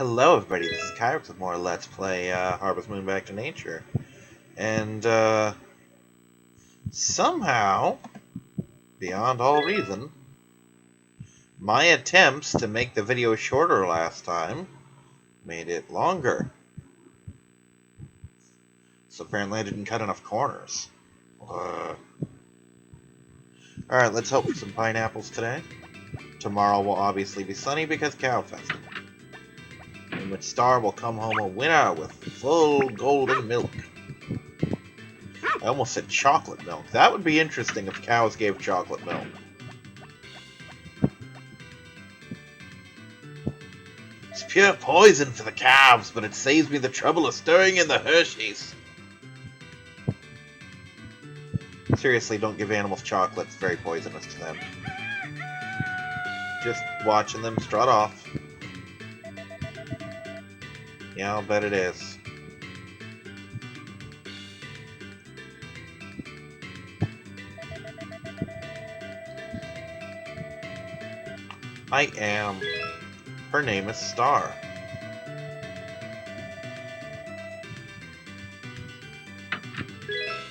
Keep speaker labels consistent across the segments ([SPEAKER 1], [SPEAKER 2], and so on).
[SPEAKER 1] Hello everybody, this is Kyrix with more Let's Play Harvest Moon Back to Nature. And somehow, beyond all reason, my attempts to make the video shorter last time made it longer. So apparently I didn't cut enough corners. Alright, let's hope for some pineapples today. Tomorrow will obviously be sunny because Cow Festival. In which Star will come home a winner with full golden milk. I almost said chocolate milk. That would be interesting if cows gave chocolate milk. It's pure poison for the calves, but it saves me the trouble of stirring in the Hershey's. Seriously, don't give animals chocolate. It's very poisonous to them. Just watching them strut off. Yeah, I'll bet it is. I am. Her name is Star.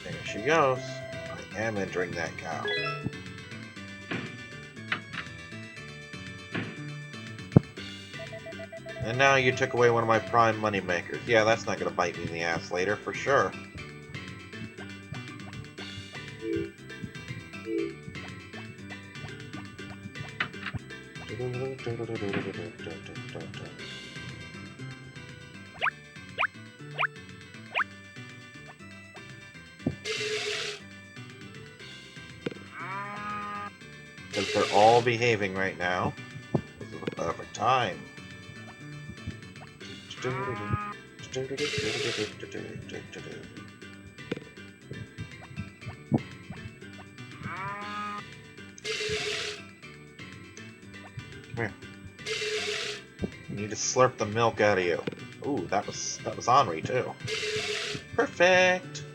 [SPEAKER 1] There she goes. I am entering that cow. And now you took away one of my prime money makers. Yeah, that's not gonna bite me in the ass later, for sure. Because they're all behaving right now. This is the perfect time. Come here. I need to slurp the milk out of you. Ooh, that was ornery too. Perfect.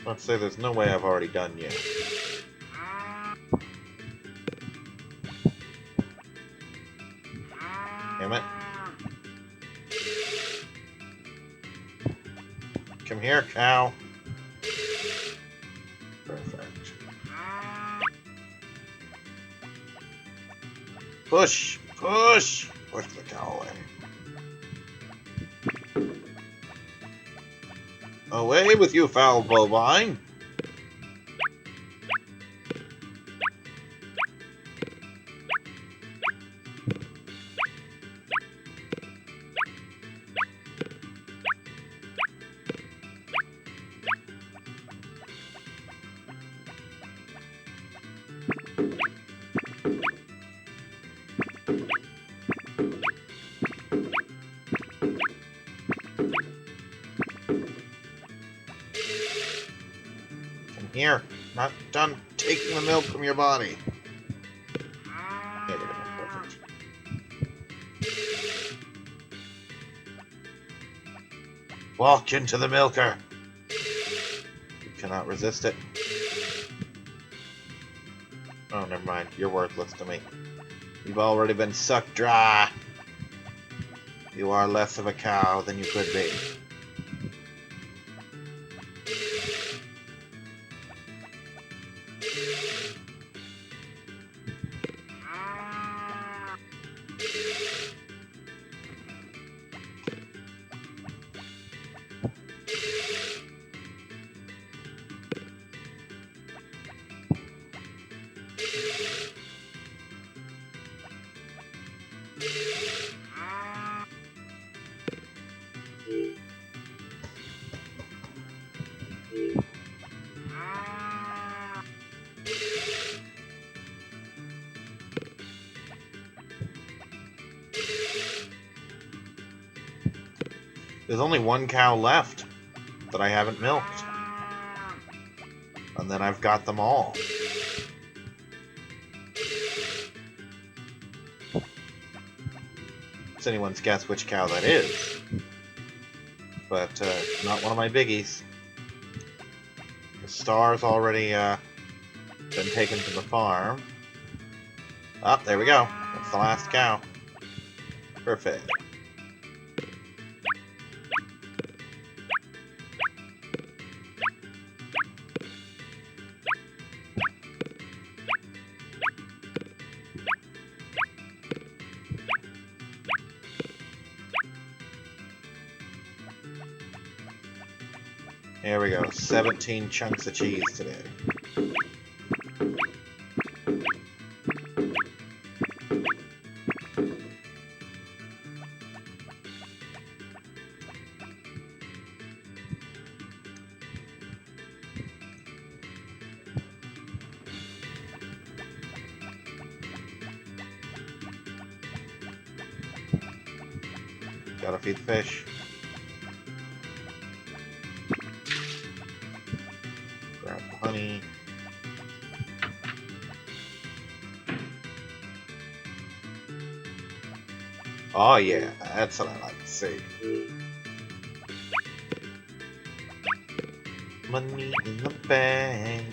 [SPEAKER 1] Let's say there's no way I've already done yet. Damn it. Come here, cow. Perfect. Push! Push! Push the cow away. Away with you, foul bovine! Here, not done taking the milk from your body. There we go, perfect. Walk into the milker. You cannot resist it. Oh, never mind. You're worthless to me. You've already been sucked dry. You are less of a cow than you could be. There's only one cow left that I haven't milked. And then I've got them all. It's anyone's guess which cow that is. But not one of my biggies. The star's already been taken to the farm. Oh, there we go. That's the last cow. Perfect. There we go. 17 chunks of cheese today. Gotta feed the fish. Grab the honey. Oh yeah, that's what I like to see. Money in the bank.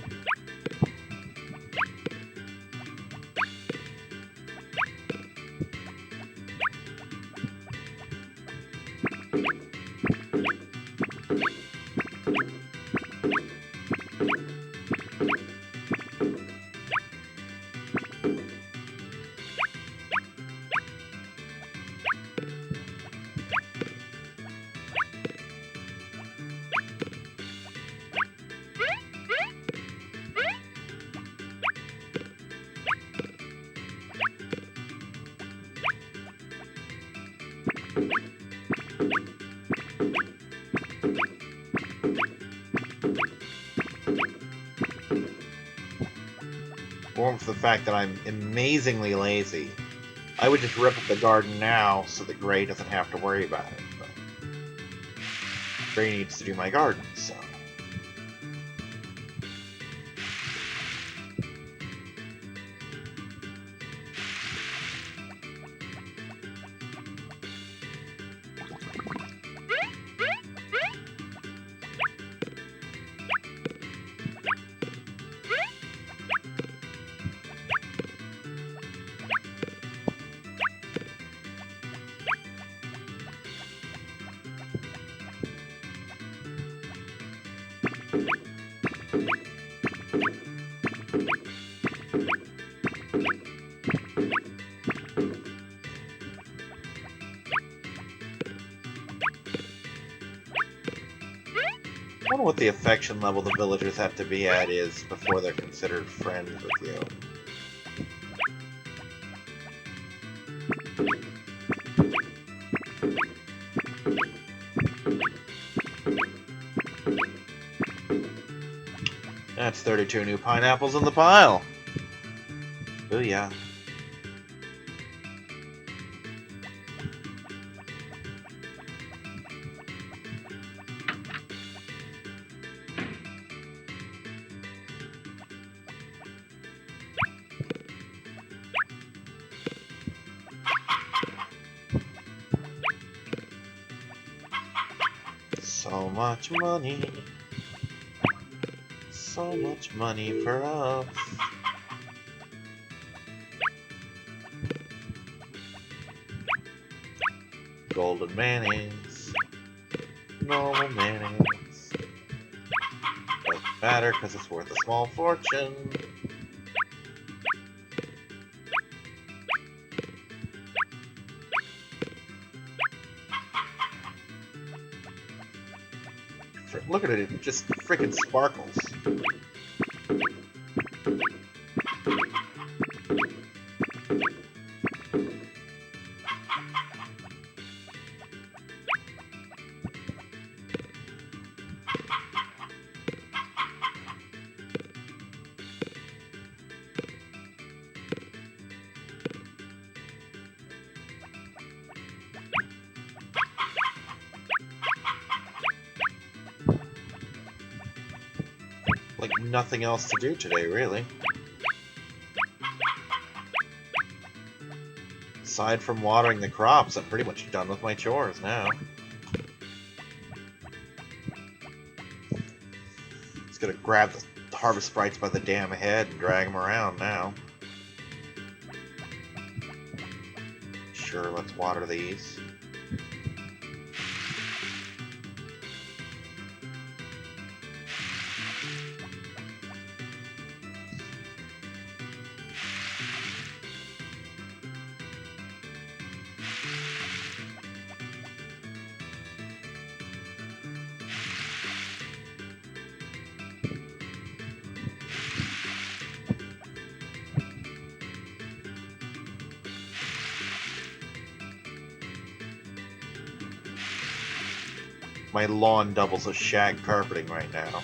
[SPEAKER 1] Or for the fact that I'm amazingly lazy. I would just rip up the garden now so that Gray doesn't have to worry about it. But Gray needs to do my garden, so. I wonder what the affection level the villagers have to be at is before they're considered friends with you. That's 32 new pineapples in the pile. Booyah. So much money. So much money for us. Golden mayonnaise. Normal mayonnaise. Doesn't matter because it's worth a small fortune. Look at it, it just freaking sparkles. Like nothing else to do today, really. Aside from watering the crops, I'm pretty much done with my chores now. Just gonna grab the harvest sprites by the damn head and drag them around now. Sure, let's water these. My lawn doubles as shag carpeting right now.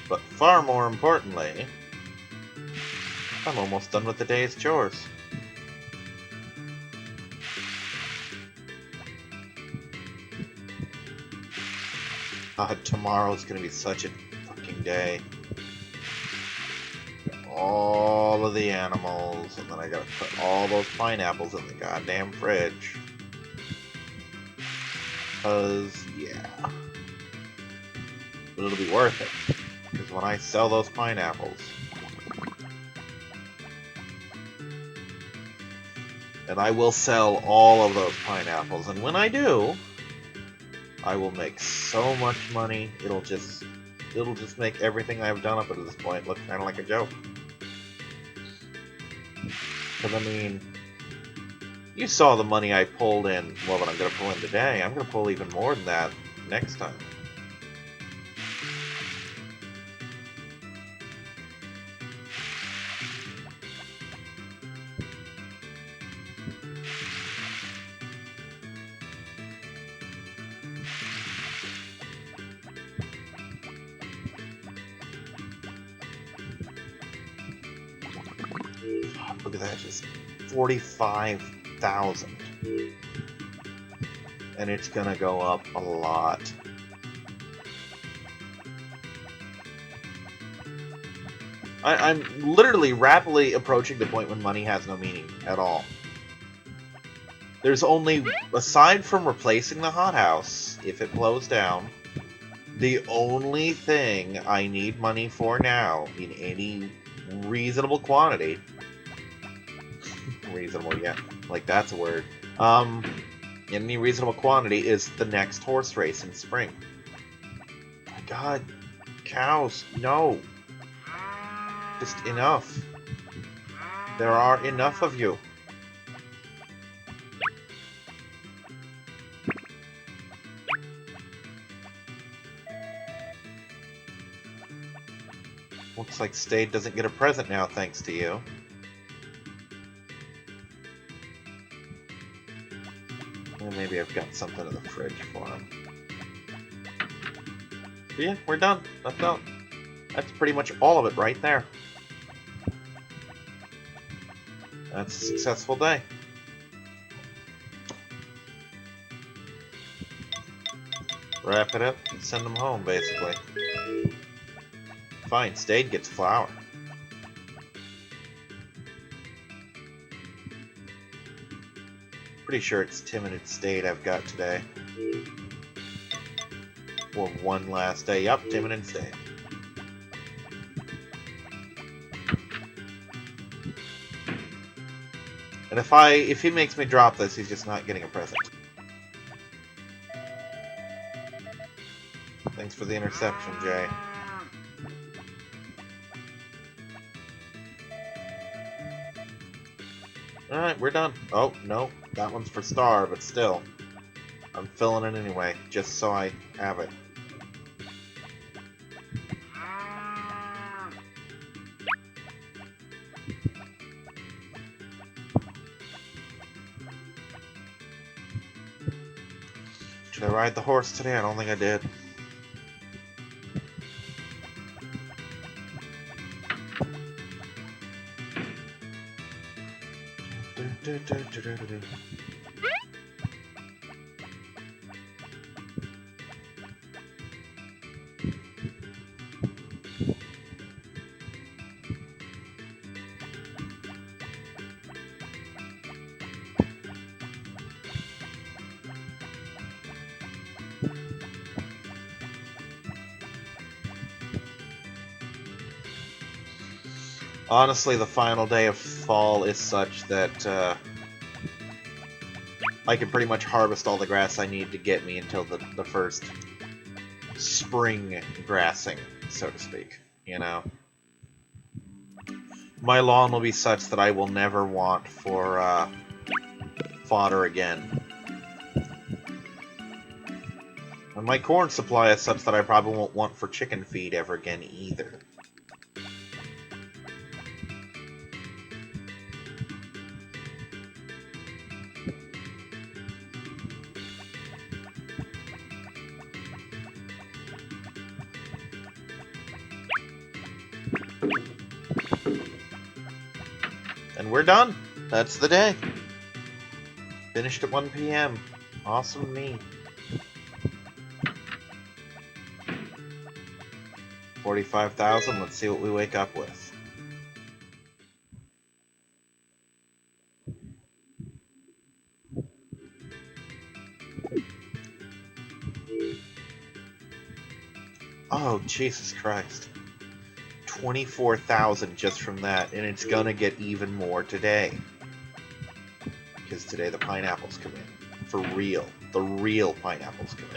[SPEAKER 1] But far more importantly, I'm almost done with the day's chores. God, tomorrow's gonna be such a fucking day. All of the animals, and then I gotta put all those pineapples in the goddamn fridge. 'Cause, yeah. But it'll be worth it. Because when I sell those pineapples, and I will sell all of those pineapples, and when I do, I will make so much money, it'll just make everything I've done up to this point look kind of like a joke. Because, I mean, you saw the money I pulled in, well, what I'm going to pull in today. I'm going to pull even more than that next time. Look at that, just 45,000. And it's gonna go up a lot. I'm literally rapidly approaching the point when money has no meaning at all. There's only, aside from replacing the hothouse, if it blows down, the only thing I need money for now, in any reasonable quantity, reasonable, yeah, like that's a word, in any reasonable quantity, is the next horse race in spring. My God, cows, no. Just enough. There are enough of you. Looks like Stade doesn't get a present now, thanks to you. Well, maybe I've got something in the fridge for him. But yeah, we're done. That's all. That's pretty much all of it right there. That's a successful day. Wrap it up and send them home, basically. Fine, Stade gets flour. Pretty sure it's Timon and Stade I've got today. Or one last day. Yup, Timon and Stade. And if he makes me drop this, he's just not getting a present. Thanks for the interception, Jay. Alright, we're done. Oh, no. That one's for Star, but still. I'm filling it anyway, just so I have it. Did I ride the horse today? I don't think I did. Honestly, the final day of fall is such that I can pretty much harvest all the grass I need to get me until the first spring grassing, so to speak, you know? My lawn will be such that I will never want for fodder again. And my corn supply is such that I probably won't want for chicken feed ever again either. And we're done. That's the day. Finished at 1 p.m. Awesome me. 45,000. Let's see what we wake up with. Oh, Jesus Christ. 24,000 just from that, and it's gonna get even more today. Because today the pineapples come in. For real. The real pineapples come in.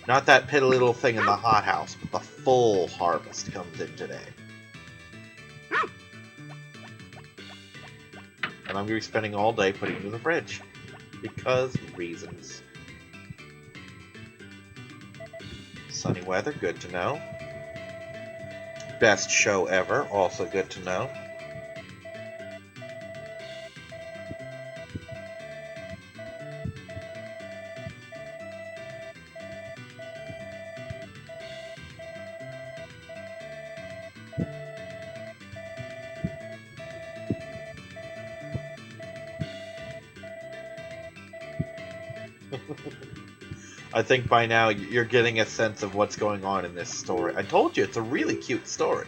[SPEAKER 1] Not that piddly little thing in the hothouse, but the full harvest comes in today. And I'm going to be spending all day putting it in the fridge. Because reasons. Sunny weather, good to know. Best show ever, also good to know. I think by now you're getting a sense of what's going on in this story. I told you, it's a really cute story.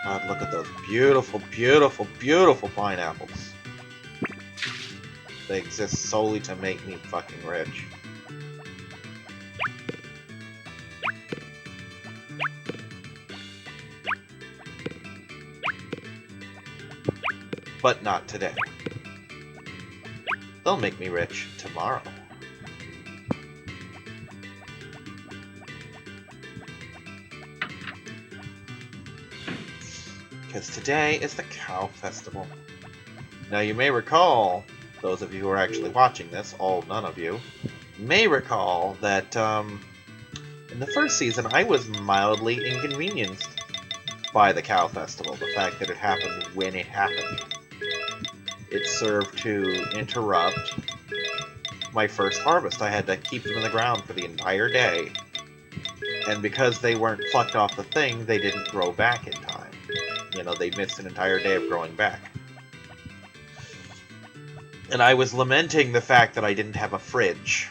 [SPEAKER 1] God, look at those beautiful, beautiful, beautiful pineapples. They exist solely to make me fucking rich. But not today. They'll make me rich tomorrow. Because today is the Cow Festival. Now you may recall, those of you who are actually watching this, none of you, may recall that in the first season I was mildly inconvenienced by the Cow Festival. The fact that it happened when it happened. It served to interrupt my first harvest. I had to keep them in the ground for the entire day. And because they weren't plucked off the thing, they didn't grow back in time. You know, they missed an entire day of growing back. And I was lamenting the fact that I didn't have a fridge.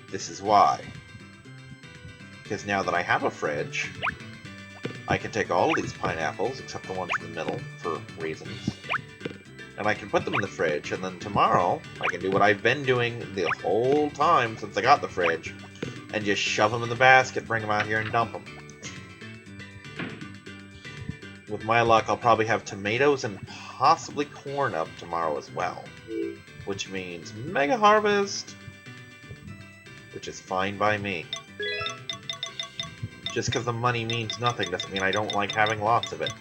[SPEAKER 1] This is why. Because now that I have a fridge, I can take all of these pineapples, except the ones in the middle, for reasons. And I can put them in the fridge, and then tomorrow, I can do what I've been doing the whole time since I got the fridge, and just shove them in the basket, bring them out here, and dump them. With my luck, I'll probably have tomatoes and possibly corn up tomorrow as well. Which means mega harvest! Which is fine by me. Just because the money means nothing doesn't mean I don't like having lots of it.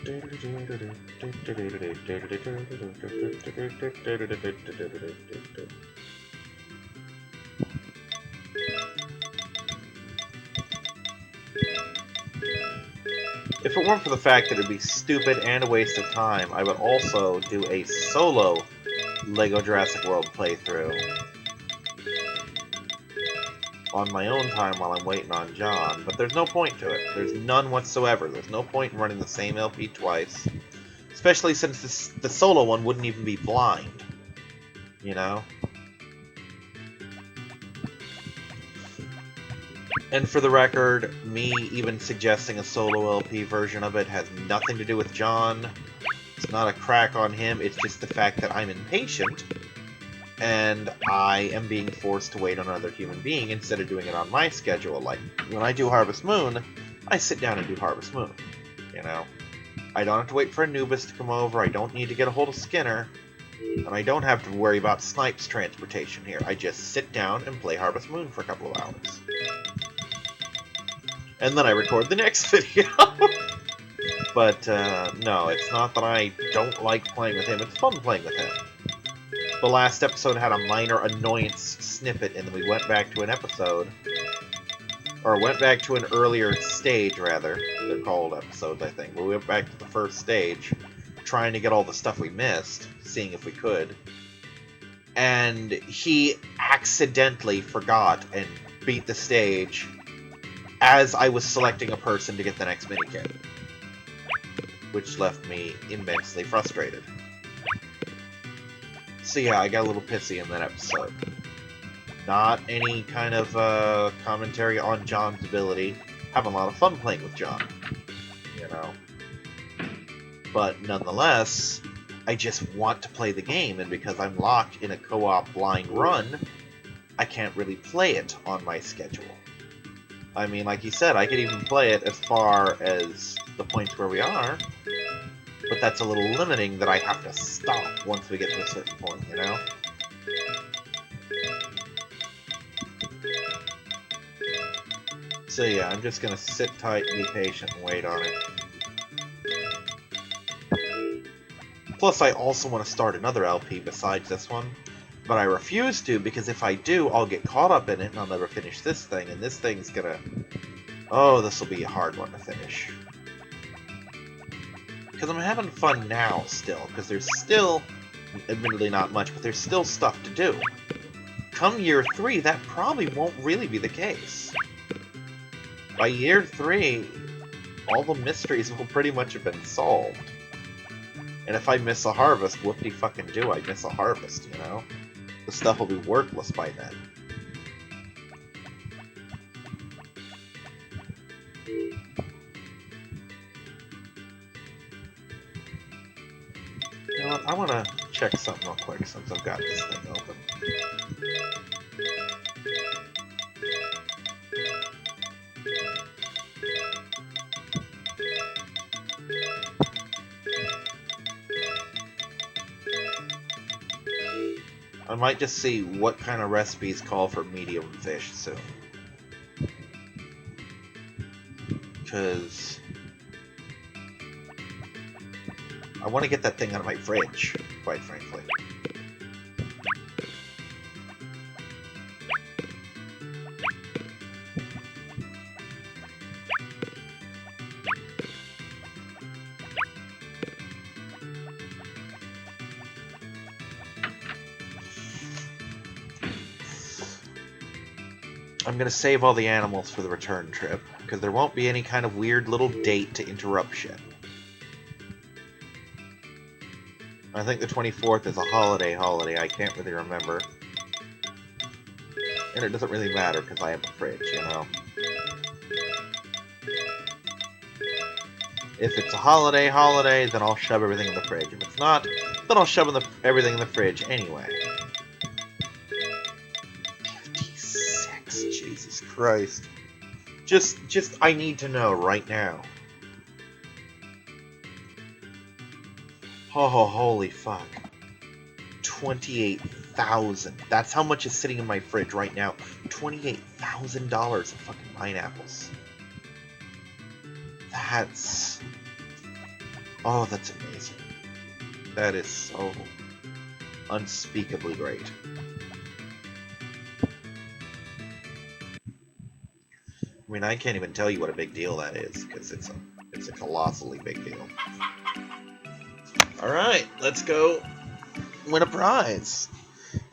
[SPEAKER 1] If it weren't for the fact that it'd be stupid and a waste of time, I would also do a solo LEGO Jurassic World playthrough on my own time while I'm waiting on John, but there's no point to it. There's none whatsoever. There's no point in running the same LP twice, especially since the solo one wouldn't even be blind, you know? And for the record, me even suggesting a solo LP version of it has nothing to do with John. It's not a crack on him, it's just the fact that I'm impatient, and I am being forced to wait on another human being instead of doing it on my schedule. Like, when I do Harvest Moon, I sit down and do Harvest Moon, you know? I don't have to wait for Anubis to come over, I don't need to get a hold of Skinner, and I don't have to worry about Snipe's transportation here. I just sit down and play Harvest Moon for a couple of hours. And then I record the next video. But, no, it's not that I don't like playing with him. It's fun playing with him. The last episode had a minor annoyance snippet, and then we went back to an episode. Or went back to an earlier stage, rather. They're called episodes, I think. We went back to the first stage, trying to get all the stuff we missed, seeing if we could. And he accidentally forgot and beat the stage as I was selecting a person to get the next minikit, which left me immensely frustrated. So yeah, I got a little pissy in that episode. Not any kind of commentary on John's ability. Having a lot of fun playing with John, you know. But nonetheless, I just want to play the game, and because I'm locked in a co-op blind run, I can't really play it on my schedule. I mean, like you said, I could even play it as far as the points where we are, but that's a little limiting that I have to stop once we get to a certain point, you know? So yeah, I'm just gonna sit tight and be patient and wait on it. Plus, I also want to start another LP besides this one, but I refuse to, because if I do, I'll get caught up in it and I'll never finish this thing, and this thing's gonna... Oh, this will be a hard one to finish. Because I'm having fun now, still, because there's still, admittedly not much, but there's still stuff to do. Come year 3, that probably won't really be the case. By year 3, all the mysteries will pretty much have been solved. And if I miss a harvest, whoop-de-fucking-do, I miss a harvest, you know? The stuff will be worthless by then. You know what? I want to check something real quick since I've got this thing open. I might just see what kind of recipes call for medium fish soon. Because I want to get that thing out of my fridge, quite frankly. I'm going to save all the animals for the return trip, because there won't be any kind of weird little date to interrupt shit. I think the 24th is a holiday, I can't really remember. And it doesn't really matter, because I have a fridge, you know? If it's a holiday, then I'll shove everything in the fridge. If it's not, then I'll shove everything in the fridge anyway. Jesus Christ. Just, I need to know right now. Oh, holy fuck. 28,000. That's how much is sitting in my fridge right now. $28,000 of fucking pineapples. That's... Oh, that's amazing. That is so unspeakably great. I mean, I can't even tell you what a big deal that is, because it's a colossally big deal. Alright, let's go win a prize.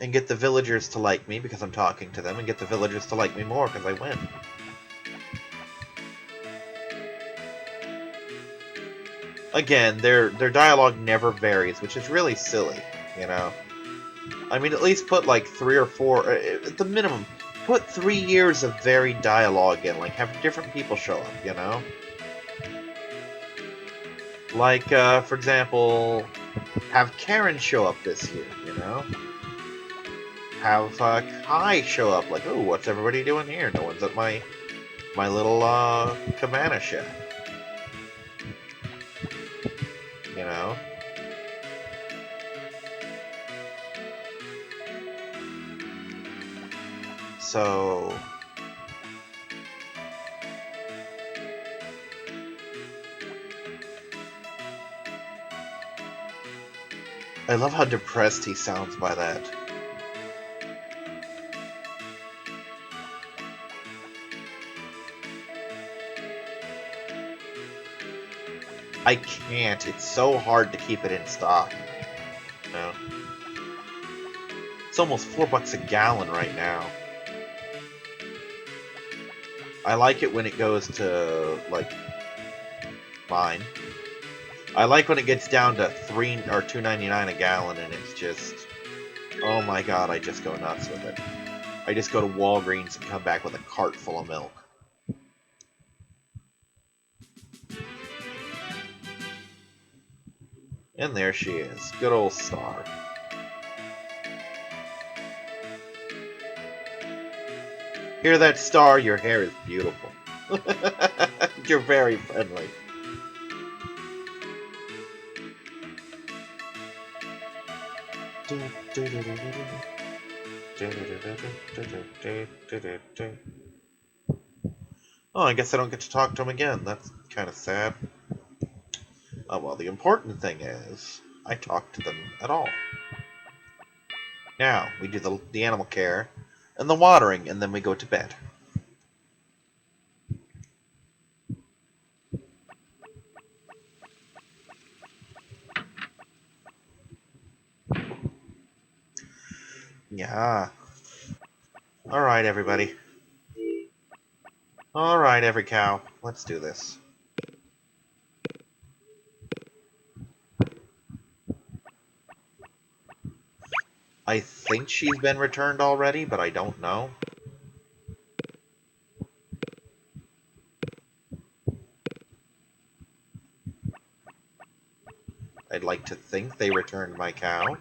[SPEAKER 1] And get the villagers to like me because I'm talking to them, and get the villagers to like me more because I win. Again, their dialogue never varies, which is really silly, you know? I mean, at least put like 3 or 4, at the minimum, put 3 years of varied dialogue in, like have different people show up, you know? Like, for example, have Karen show up this year, you know? Have Kai show up, like, oh, what's everybody doing here? No one's at my little cabana shack, you know? So I love how depressed he sounds by that. I can't. It's so hard to keep it in stock. You know? It's almost $4 a gallon right now. I like it when it goes to like mine. I like when it gets down to $3 or $2.99 a gallon, and it's just, oh my god, I just go nuts with it. I just go to Walgreens and come back with a cart full of milk. And there she is. Good old Star. Hear that, Star? Your hair is beautiful. You're very friendly. Oh, I guess I don't get to talk to him again. That's kind of sad. Oh, well, the important thing is, I talk to them at all. Now, we do the animal care and the watering, and then we go to bed. Yeah. Alright, everybody. Alright, every cow. Let's do this. I think she's been returned already, but I don't know. I'd like to think they returned my cow.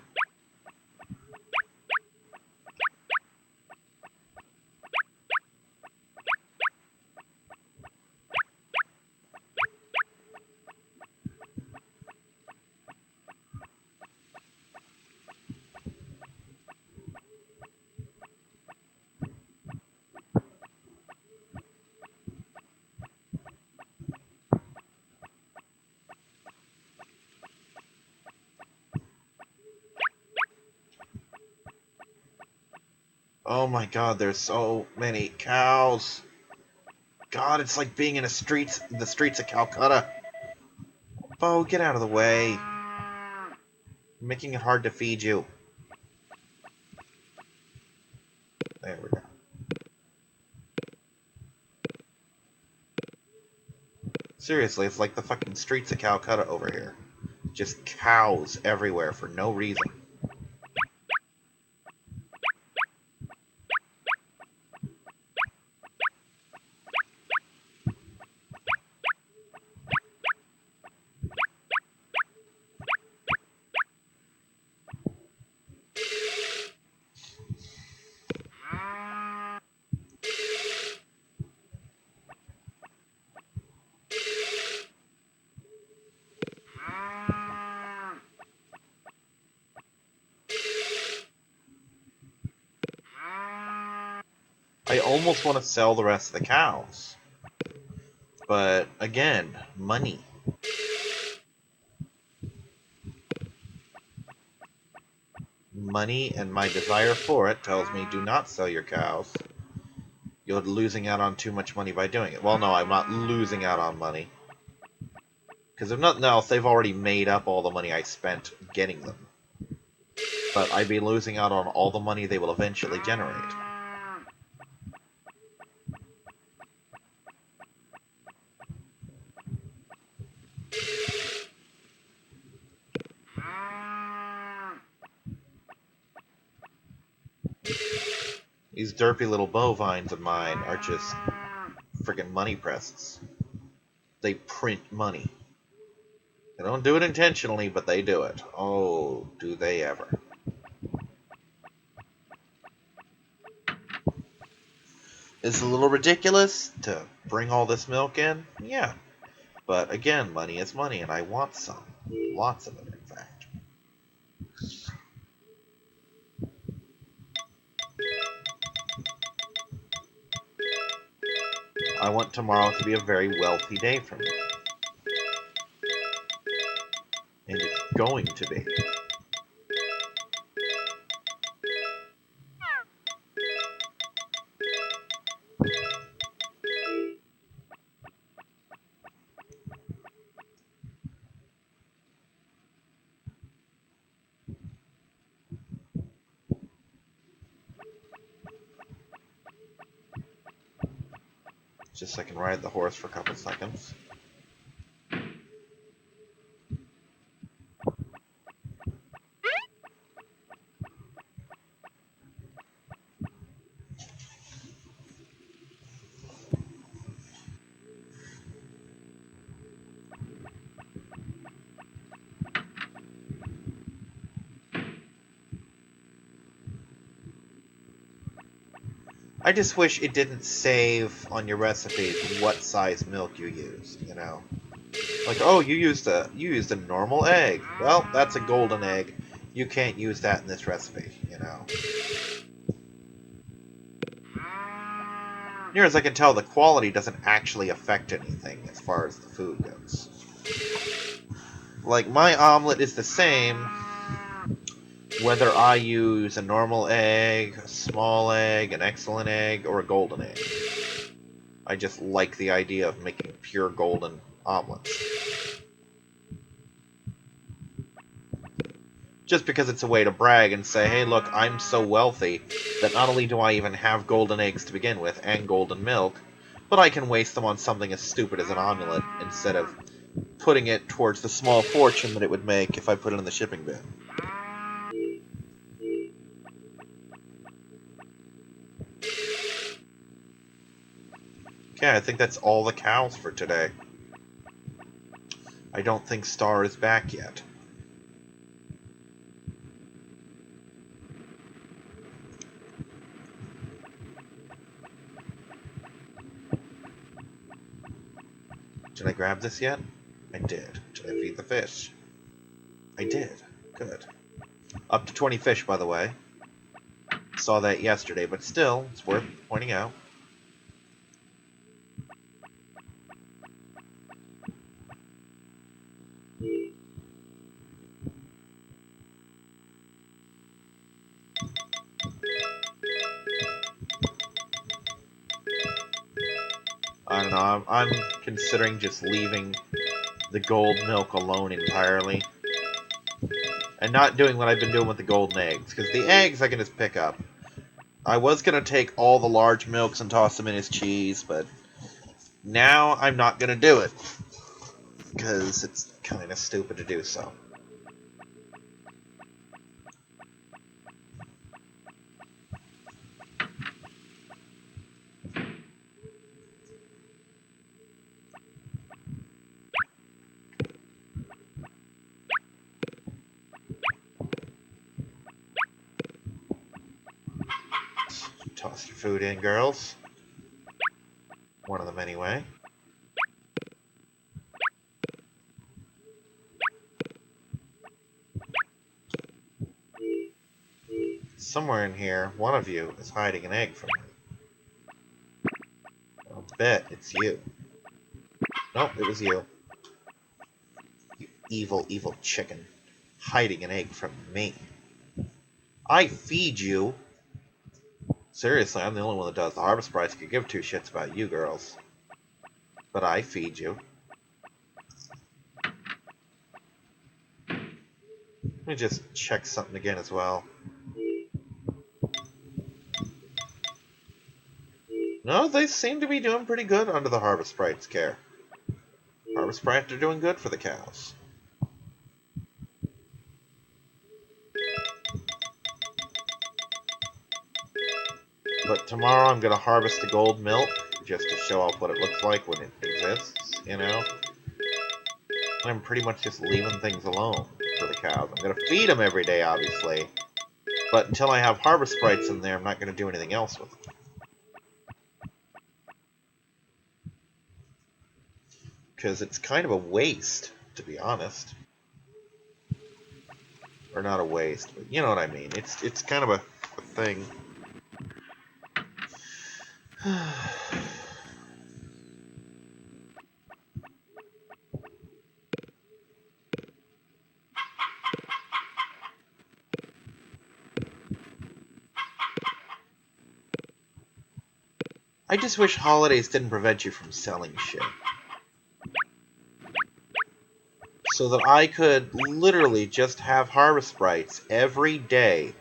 [SPEAKER 1] Oh my god, there's so many cows. God, it's like being in the streets of Calcutta. Bo, get out of the way. I'm making it hard to feed you. There we go. Seriously, it's like the fucking streets of Calcutta over here. Just cows everywhere for no reason. I almost want to sell the rest of the cows. But, again, money. money and my desire for it tells me do not sell your cows. You're losing out on too much money by doing it. Well, no, I'm not losing out on money. Because if nothing else, they've already made up all the money I spent getting them. But I'd be losing out on all the money they will eventually generate. These derpy little bovines of mine are just friggin' money presses. They print money. They don't do it intentionally, but they do it. Oh, do they ever. Is it a little ridiculous to bring all this milk in? Yeah. But again, money is money, and I want some. Lots of it, in fact. I want tomorrow to be a very wealthy day for me. And it's going to be. Just so I can ride the horse for a couple seconds. I just wish it didn't save on your recipe what size milk you use, you know? Like, oh, you used a normal egg. Well, that's a golden egg. You can't use that in this recipe, you know? Near as I can tell, the quality doesn't actually affect anything as far as the food goes. Like, my omelet is the same whether I use a normal egg, a small egg, an excellent egg, or a golden egg. I just like the idea of making pure golden omelets. Just because it's a way to brag and say, hey, look, I'm so wealthy that not only do I even have golden eggs to begin with and golden milk, but I can waste them on something as stupid as an omelet instead of putting it towards the small fortune that it would make if I put it in the shipping bin. Okay, I think that's all the cows for today. I don't think Star is back yet. Did I grab this yet? I did. Did I feed the fish? I did. Good. Up to 20 fish, by the way. Saw that yesterday, but still, it's worth pointing out. I don't know, I'm considering just leaving the gold milk alone entirely. And not doing what I've been doing with the golden eggs, because the eggs I can just pick up. I was going to take all the large milks and toss them in as cheese, but now I'm not going to do it. Because it's kind of stupid to do so. Toss your food in, girls. One of them anyway. Somewhere in here, one of you is hiding an egg from me. I'll bet it's you. Nope, it was you. You evil, evil chicken. Hiding an egg from me. I feed you. Seriously, I'm the only one that does. The harvest price could give two shits about you girls. But I feed you. Let me just check something again as well. No, they seem to be doing pretty good under the harvest sprites care. Harvest sprites are doing good for the cows. But tomorrow I'm going to harvest the gold milk just to show off what it looks like when it exists, you know? And I'm pretty much just leaving things alone for the cows. I'm going to feed them every day, obviously. But until I have harvest sprites in there, I'm not going to do anything else with them. Because it's kind of a waste, to be honest. Or not a waste, but you know what I mean. It's kind of a thing. I just wish holidays didn't prevent you from selling shit. So that I could literally just have harvest sprites every day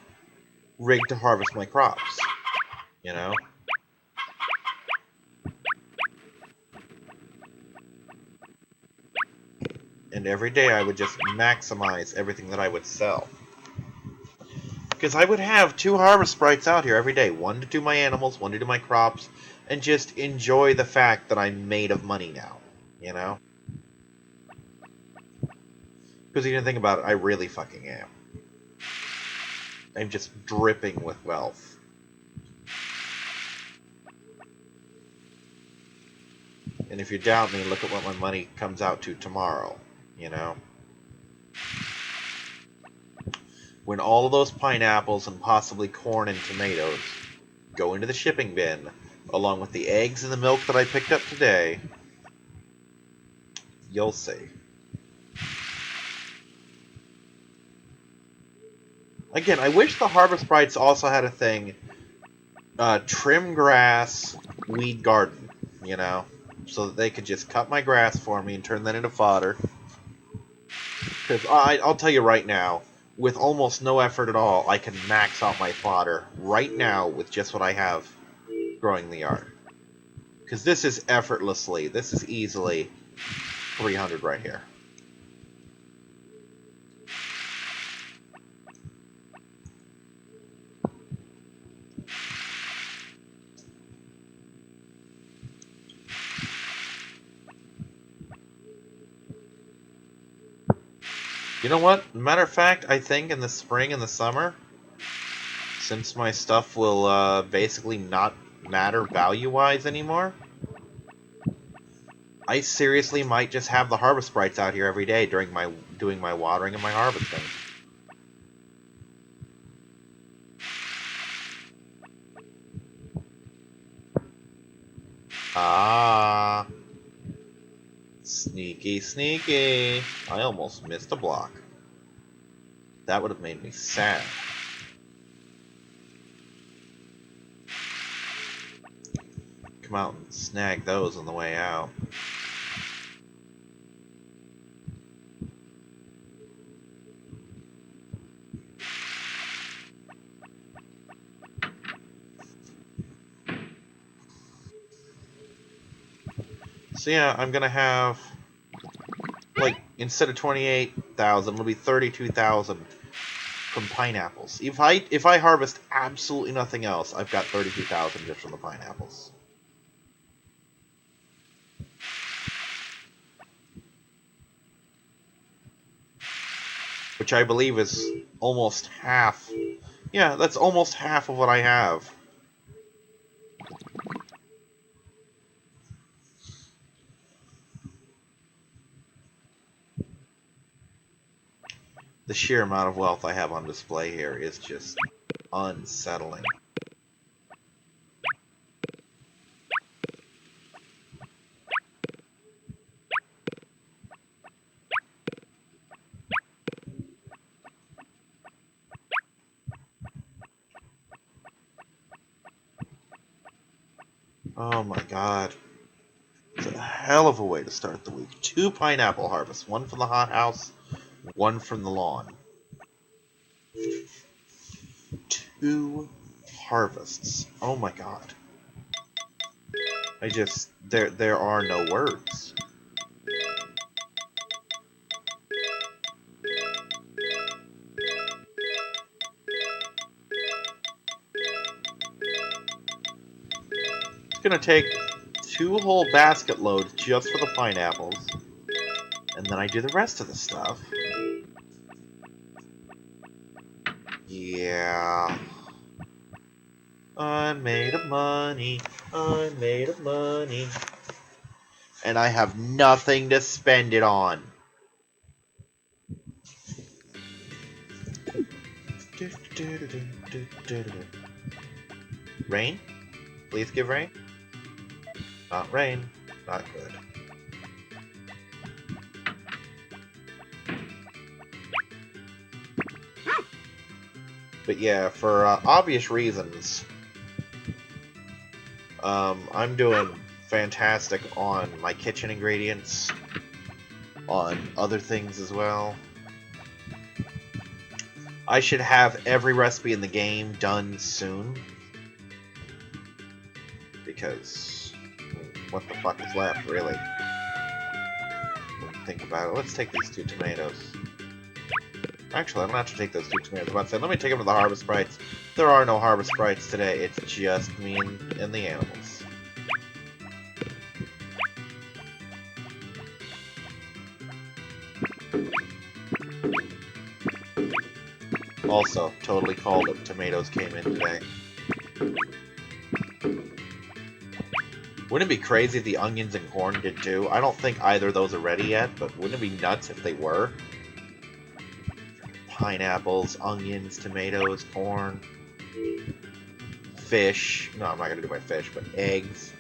[SPEAKER 1] rigged to harvest my crops. You know? And every day I would just maximize everything that I would sell. Because I would have 2 harvest sprites out here every day. One to do my animals, one to do my crops, and just enjoy the fact that I'm made of money now. You know? Because you didn't think about it, I really fucking am. I'm just dripping with wealth. And if you doubt me, look at what my money comes out to tomorrow. You know? When all of those pineapples and possibly corn and tomatoes go into the shipping bin, along with the eggs and the milk that I picked up today, you'll see. Again, I wish the Harvest Sprites also had a thing, trim grass, weed garden, you know? So that they could just cut my grass for me and turn that into fodder. Because I'll tell you right now, with almost no effort at all, I can max out my fodder right now with just what I have growing in the yard. Because this is effortlessly, this is easily 300 right here. You know what? Matter of fact, I think in the spring and the summer, since my stuff will basically not matter value-wise anymore, I seriously might just have the harvest sprites out here every day during my doing my watering and my harvesting. Ah, sneaky, sneaky. I almost missed a block. That would have made me sad. Come out and snag those on the way out. So yeah, I'm gonna have, like, instead of 28,000, it'll be 32,000 from pineapples. If I harvest absolutely nothing else, I've got 32,000 just from the pineapples. Which I believe is almost half. Yeah, that's almost half of what I have. The sheer amount of wealth I have on display here is just unsettling. Oh my god. It's a hell of a way to start the week. 2 pineapple harvests. 1 from the hothouse, 1 from the lawn. 2 harvests. Oh my god. There are no words. It's gonna take 2 whole basket loads just for the pineapples. And then I do the rest of the stuff. Yeah. I'm made of money. I'm made of money. And I have nothing to spend it on. Rain? Please give rain. Not rain. Not good. But yeah, for obvious reasons, I'm doing fantastic on my kitchen ingredients, on other things as well. I should have every recipe in the game done soon. Because, what the fuck is left, really? Think about it. Let's take these 2 tomatoes. Actually, I don't have to take those 2 tomatoes. I'm about to say, let me take them to the harvest sprites. There are no harvest sprites today. It's just me and the animals. Also, totally called it. Tomatoes came in today. Wouldn't it be crazy if the onions and corn did too? I don't think either of those are ready yet, but wouldn't it be nuts if they were? Pineapples, onions, tomatoes, corn, fish. No, I'm not gonna do my fish, but eggs,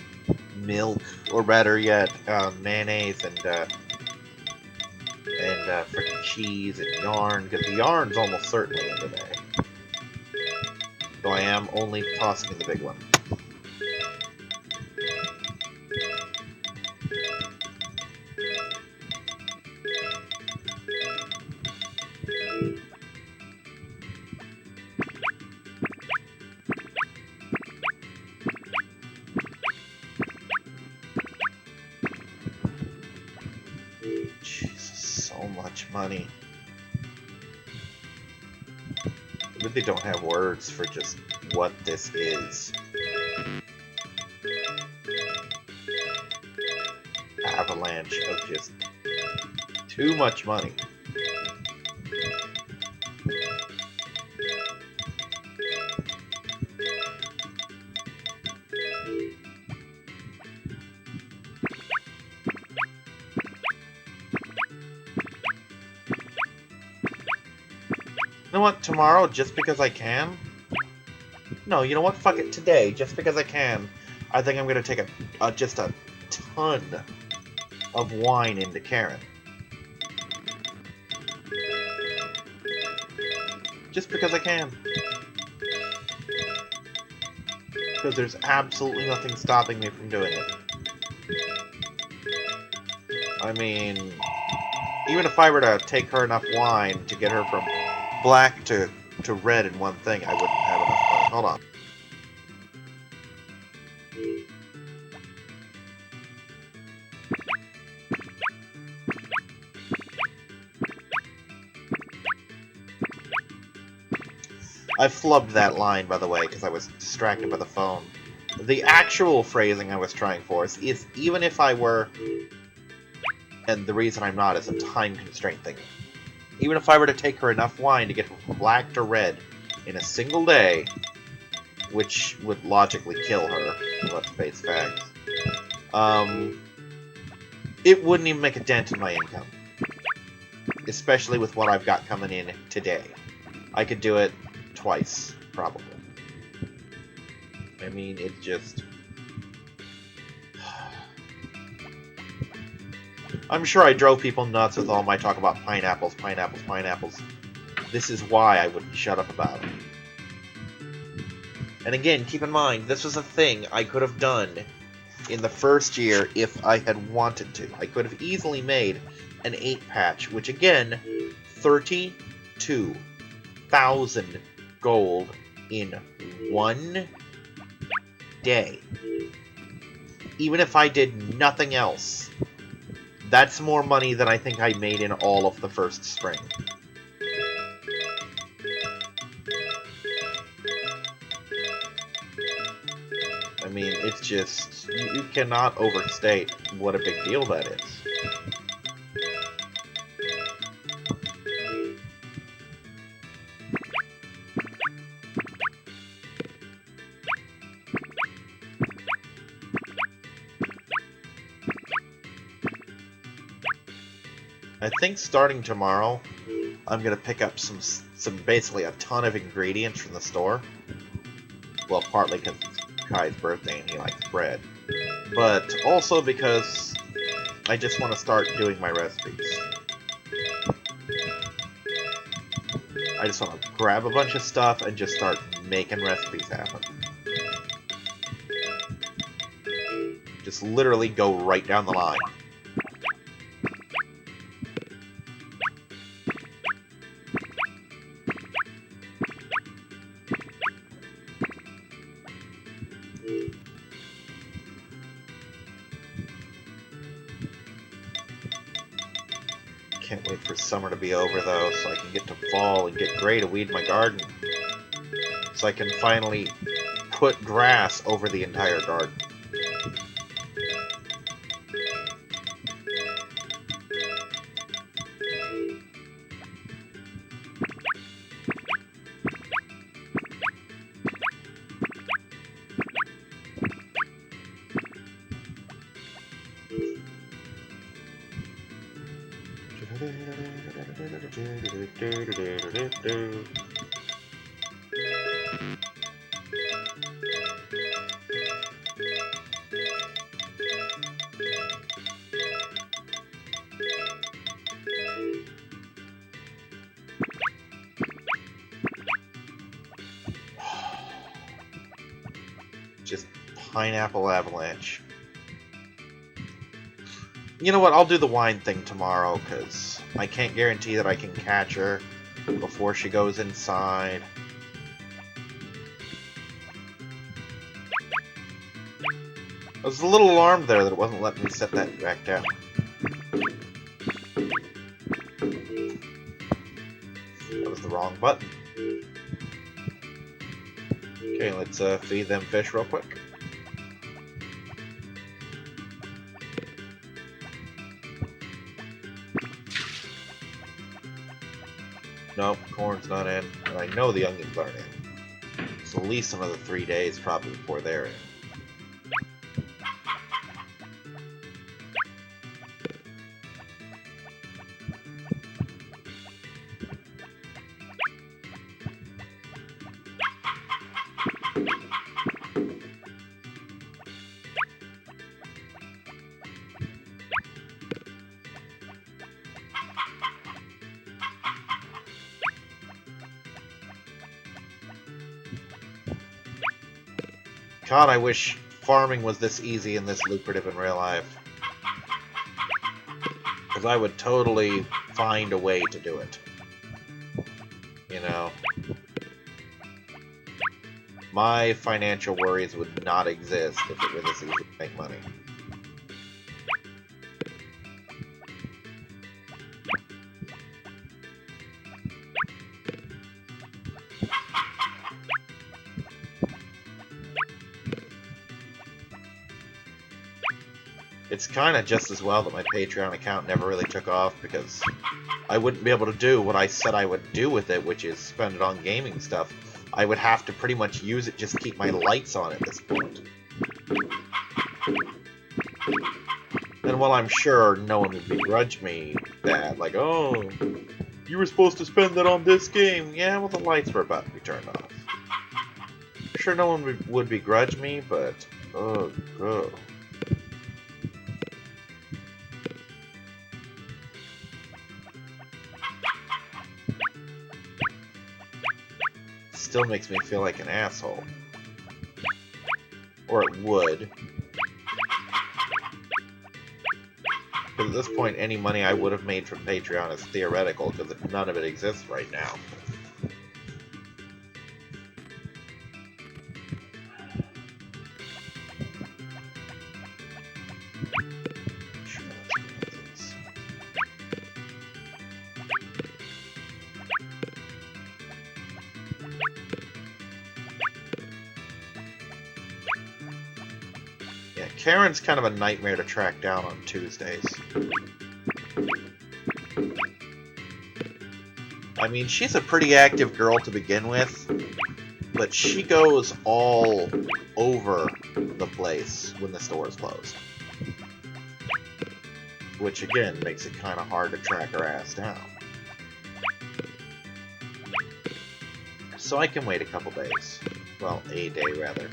[SPEAKER 1] milk, or better yet, mayonnaise and freaking cheese and yarn. Because the yarn's almost certainly in today. So I am only tossing in the big one. Jesus, so much money. I really don't have words for just what this is. Avalanche of just too much money. You know what, tomorrow, just because I can? No, you know what, fuck it, today, just because I can, I think I'm gonna take just a ton of wine into Karen. Just because I can. Because there's absolutely nothing stopping me from doing it. I mean, even if I were to take her enough wine to get her from black to red in one thing, I wouldn't have enough money. Hold on. I flubbed that line, by the way, because I was distracted by the phone. The actual phrasing I was trying for is even if I were... And the reason I'm not is a time constraint thing. Even if I were to take her enough wine to get from black to red in a single day, which would logically kill her, let's face facts, it wouldn't even make a dent in my income. Especially with what I've got coming in today. I could do it twice, probably. I mean, it just... I'm sure I drove people nuts with all my talk about pineapples, pineapples, pineapples. This is why I wouldn't shut up about it. And again, keep in mind, this was a thing I could have done in the first year if I had wanted to. I could have easily made an 8 patch, which again, 32,000 gold in one day. Even if I did nothing else, that's more money than I think I made in all of the first spring. I mean, it's just, you cannot overstate what a big deal that is. I think starting tomorrow, I'm gonna pick up some basically a ton of ingredients from the store. Well, partly because it's Kai's birthday and he likes bread, but also because I just want to start doing my recipes. I just want to grab a bunch of stuff and just start making recipes happen. Just literally go right down the line. Can't wait for summer to be over, though, so I can get to fall and get Gray to weed my garden. So I can finally put grass over the entire garden. Just pineapple avalanche. You know what, I'll do the wine thing tomorrow, because I can't guarantee that I can catch her before she goes inside. I was a little alarmed there that it wasn't letting me set that back down. That was the wrong button. Okay, let's feed them fish real quick. Nope, corn's not in, and I know the onions aren't in. So at least another 3 days probably before they're in. God, I wish farming was this easy and this lucrative in real life. Because I would totally find a way to do it. You know? My financial worries would not exist if it were this easy to make money. It's kind of just as well that my Patreon account never really took off, because I wouldn't be able to do what I said I would do with it, which is spend it on gaming stuff. I would have to pretty much use it just to keep my lights on at this point. And while I'm sure no one would begrudge me that, like, oh, you were supposed to spend that on this game. Yeah, well, the lights were about to be turned off. I'm sure no one would begrudge me, but, oh, God. Still makes me feel like an asshole. Or it would. Because at this point, any money I would have made from Patreon is theoretical, because none of it exists right now. Yeah, Karen's kind of a nightmare to track down on Tuesdays. I mean, she's a pretty active girl to begin with, but she goes all over the place when the store is closed. Which, again, makes it kind of hard to track her ass down. So I can wait a couple days. Well, a day, rather.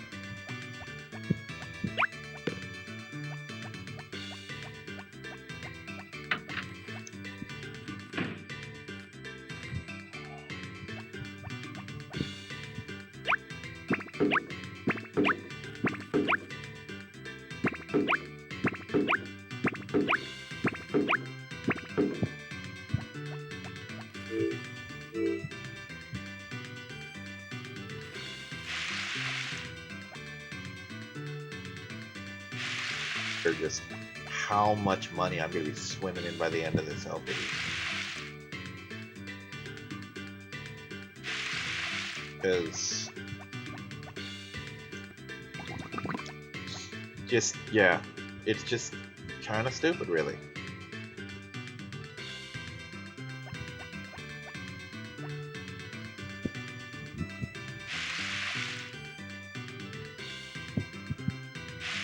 [SPEAKER 1] Or just how much money I'm going to be swimming in by the end of this LP. Because just, yeah, it's just kind of stupid, really.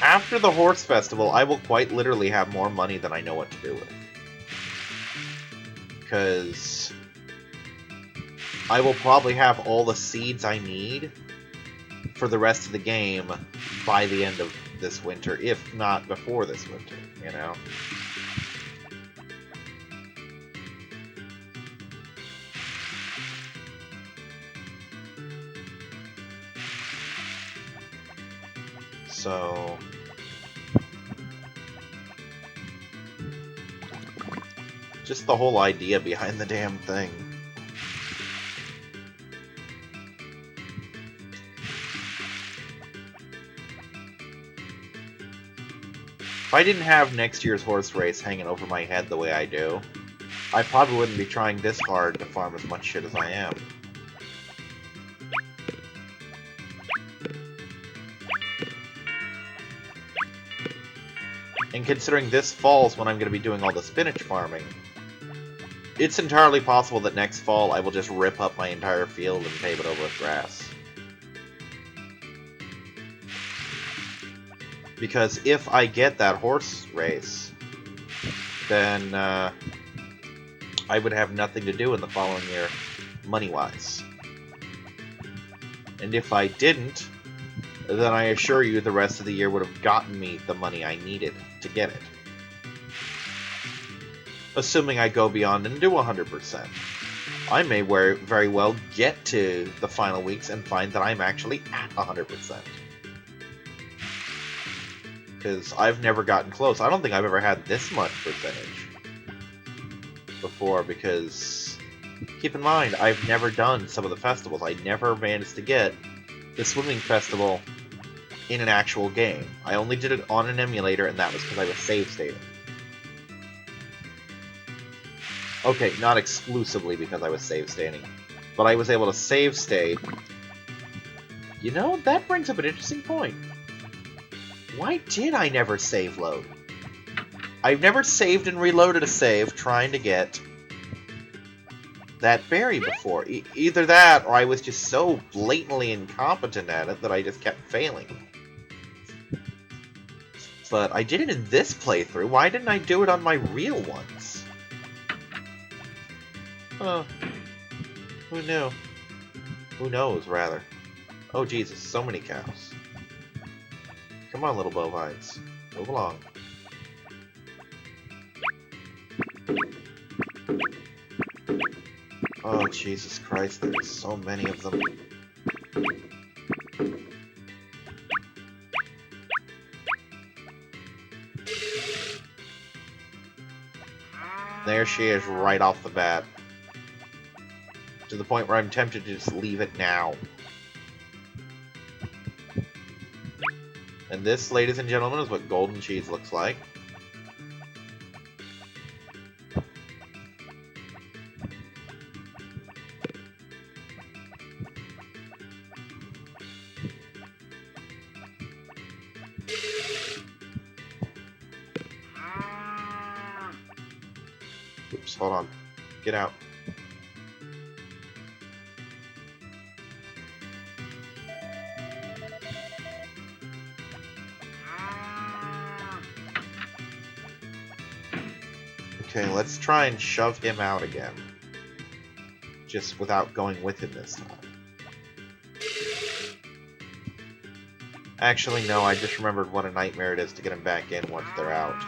[SPEAKER 1] After the horse festival, I will quite literally have more money than I know what to do with. Because I will probably have all the seeds I need for the rest of the game by the end of this winter, if not before this winter, you know? So just the whole idea behind the damn thing. If I didn't have next year's horse race hanging over my head the way I do, I probably wouldn't be trying this hard to farm as much shit as I am. And considering this fall's when I'm going to be doing all the spinach farming, it's entirely possible that next fall I will just rip up my entire field and pave it over with grass. Because if I get that horse race, then I would have nothing to do in the following year, money-wise. And if I didn't, then I assure you the rest of the year would have gotten me the money I needed to get it. Assuming I go beyond and do 100%. I may very well get to the final weeks and find that I'm actually at 100%. Because I've never gotten close. I don't think I've ever had this much percentage before, because keep in mind, I've never done some of the festivals. I never managed to get the swimming festival in an actual game. I only did it on an emulator, and that was because I was save stating. Okay, not exclusively because I was save stating, but I was able to save state. You know, that brings up an interesting point. Why did I never save load? I've never saved and reloaded a save trying to get that berry before. Either that, or I was just so blatantly incompetent at it that I just kept failing. But I did it in this playthrough. Why didn't I do it on my real ones? Who knew? Who knows, rather. Oh, Jesus, so many cows. Come on, little bovines. Move along. Oh, Jesus Christ, there's so many of them. there she is right off the bat. To the point where I'm tempted to just leave it now. And this, ladies and gentlemen, is what golden cheese looks like. Oops, hold on. Get out. Okay, let's try and shove him out again. Just without going with him this time. Actually, no, I just remembered what a nightmare it is to get them back in once they're out.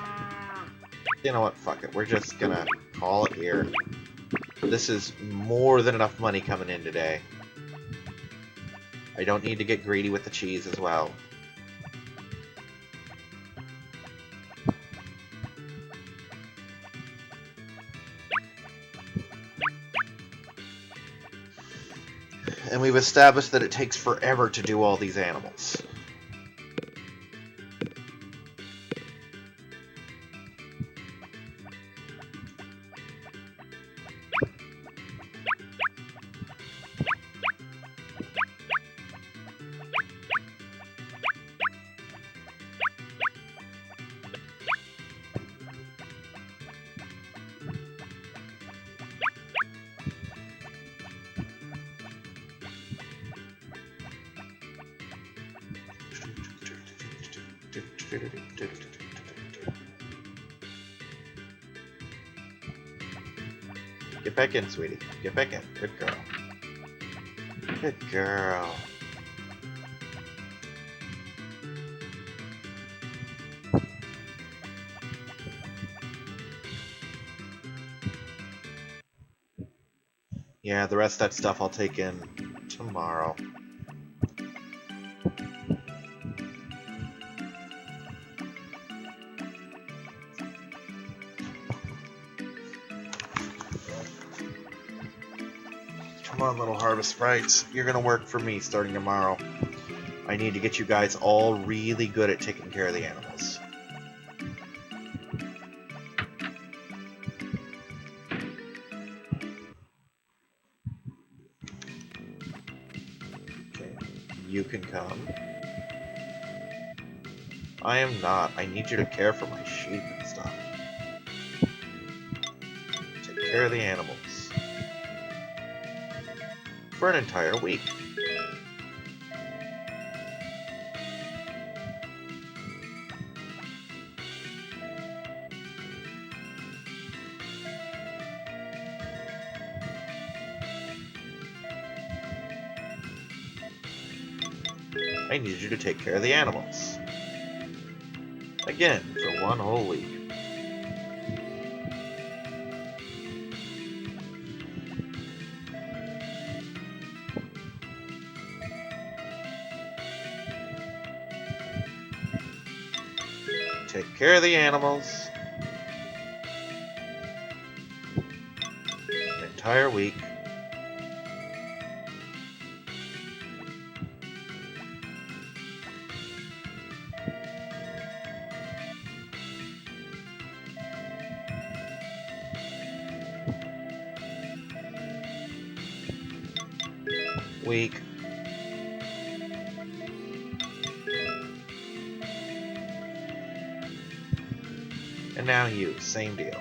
[SPEAKER 1] You know what, fuck it. We're just gonna call it here. This is more than enough money coming in today. I don't need to get greedy with the cheese as well. And we've established that it takes forever to do all these animals. Get back in, sweetie. Get back in. Good girl. Good girl. Yeah, the rest of that stuff I'll take in tomorrow. Come on, little harvest sprites. You're gonna work for me starting tomorrow. I need to get you guys all really good at taking care of the animals. Okay, you can come. I am not. I need you to care for my sheep and stuff. Take care of the animals. For an entire week. I need you to take care of the animals. Again, for one whole week. Take care of the animals. An entire week. Week. And now you, same deal.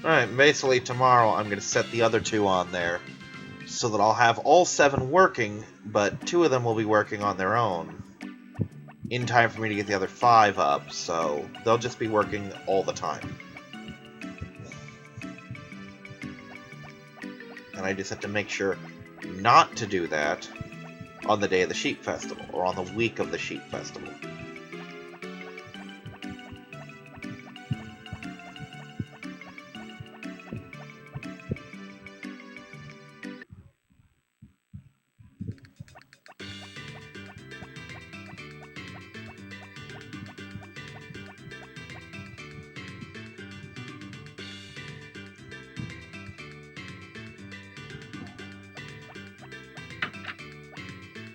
[SPEAKER 1] Alright, basically tomorrow I'm going to set the other two on there so that I'll have all 7 working, but 2 of them will be working on their own in time for me to get the other 5 up, so they'll just be working all the time. And I just have to make sure not to do that on the day of the Sheep Festival, or on the week of the Sheep Festival.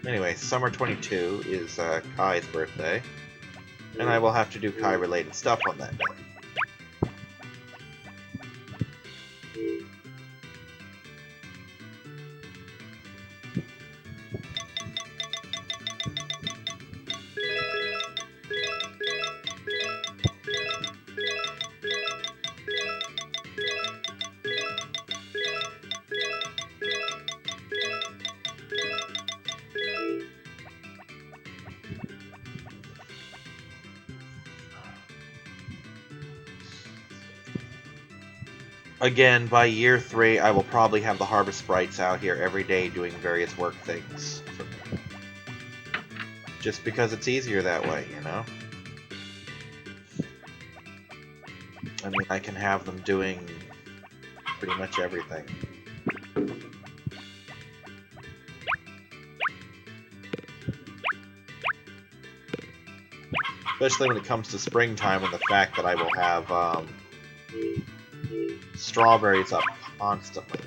[SPEAKER 1] Anyway, summer 22 is Kai's birthday, and I will have to do Kai-related stuff on that day. Again, by year 3, I will probably have the Harvest Sprites out here every day doing various work things for me. Just because it's easier that way, you know? I mean, I can have them doing pretty much everything. Especially when it comes to springtime and the fact that I will have strawberries up constantly.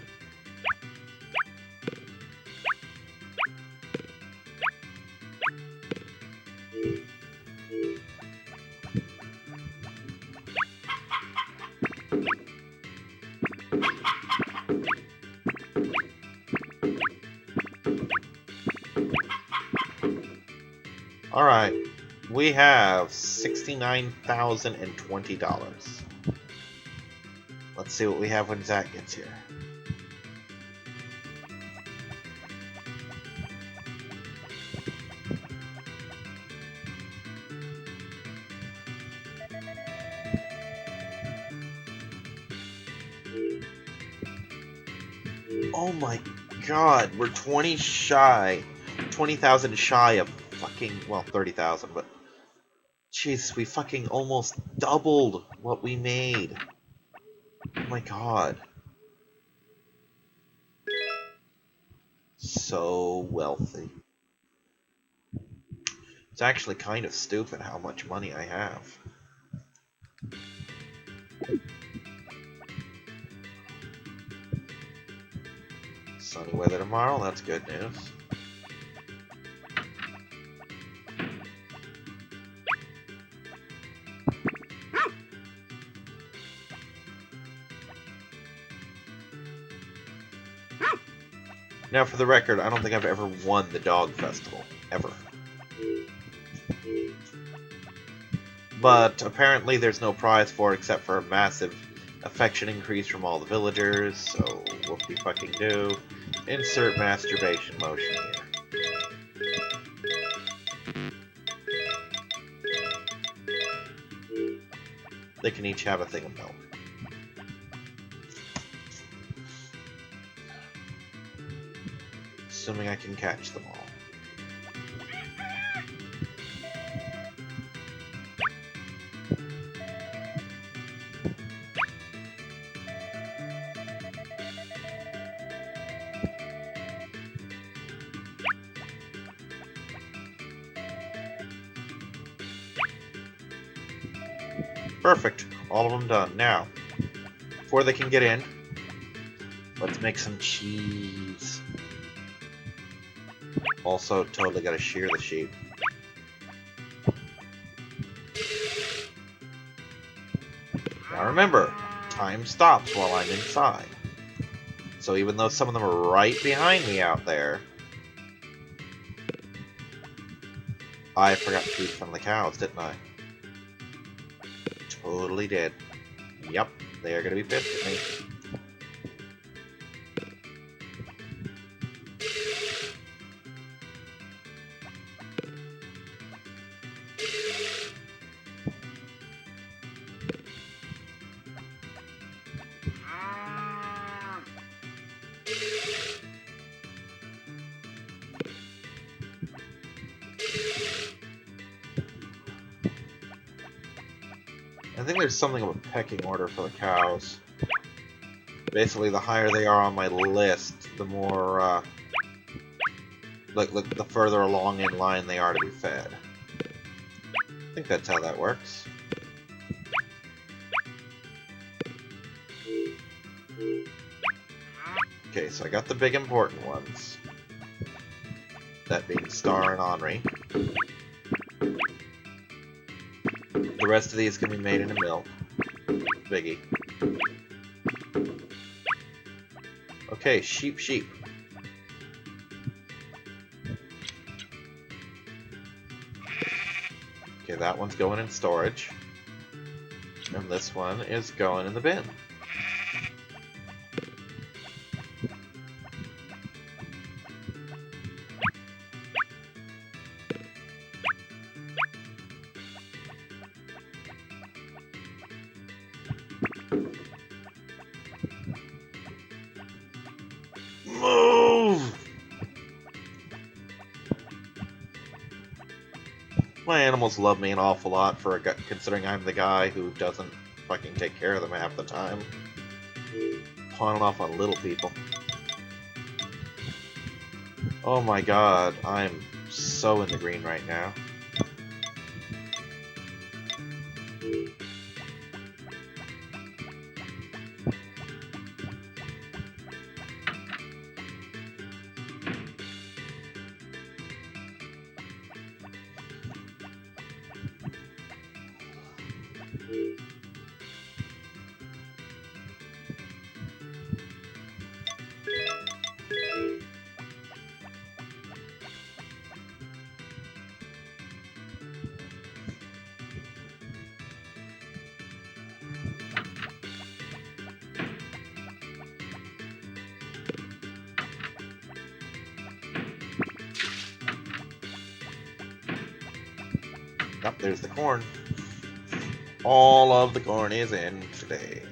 [SPEAKER 1] Alright, we have $69,020. Let's see what we have when Zach gets here. Oh my god, we're 20,000 shy of fucking, well, 30,000, but jeez, we fucking almost doubled what we made. Oh my god. So wealthy. It's actually kind of stupid how much money I have. Sunny weather tomorrow, that's good news. Now, for the record, I don't think I've ever won the dog festival. Ever. But apparently there's no prize for it except for a massive affection increase from all the villagers, so whoop-de-fucking-do. Insert masturbation motion here. They can each have a thing of milk. Assuming I can catch them all. Perfect. All of them done. Now, before they can get in, let's make some cheese. Also, totally gotta shear the sheep. Now remember, time stops while I'm inside. So even though some of them are right behind me out there, I forgot to feed some of the cows, didn't I? Totally did. Yep, they are gonna be pissed at me. I think there's something of a pecking order for the cows. Basically, the higher they are on my list, the more, the further along in line they are to be fed. I think that's how that works. Okay, so I got the big important ones. that being Star and Henri. The rest of these can be made into milk. Biggie. Okay, sheep. Okay, that one's going in storage. And this one is going in the bin. Move! My animals love me an awful lot for considering I'm the guy who doesn't fucking take care of them half the time. Pawning off on little people. Oh my god, I'm so in the green right now. Yep, there's the corn. All of the corn is in today.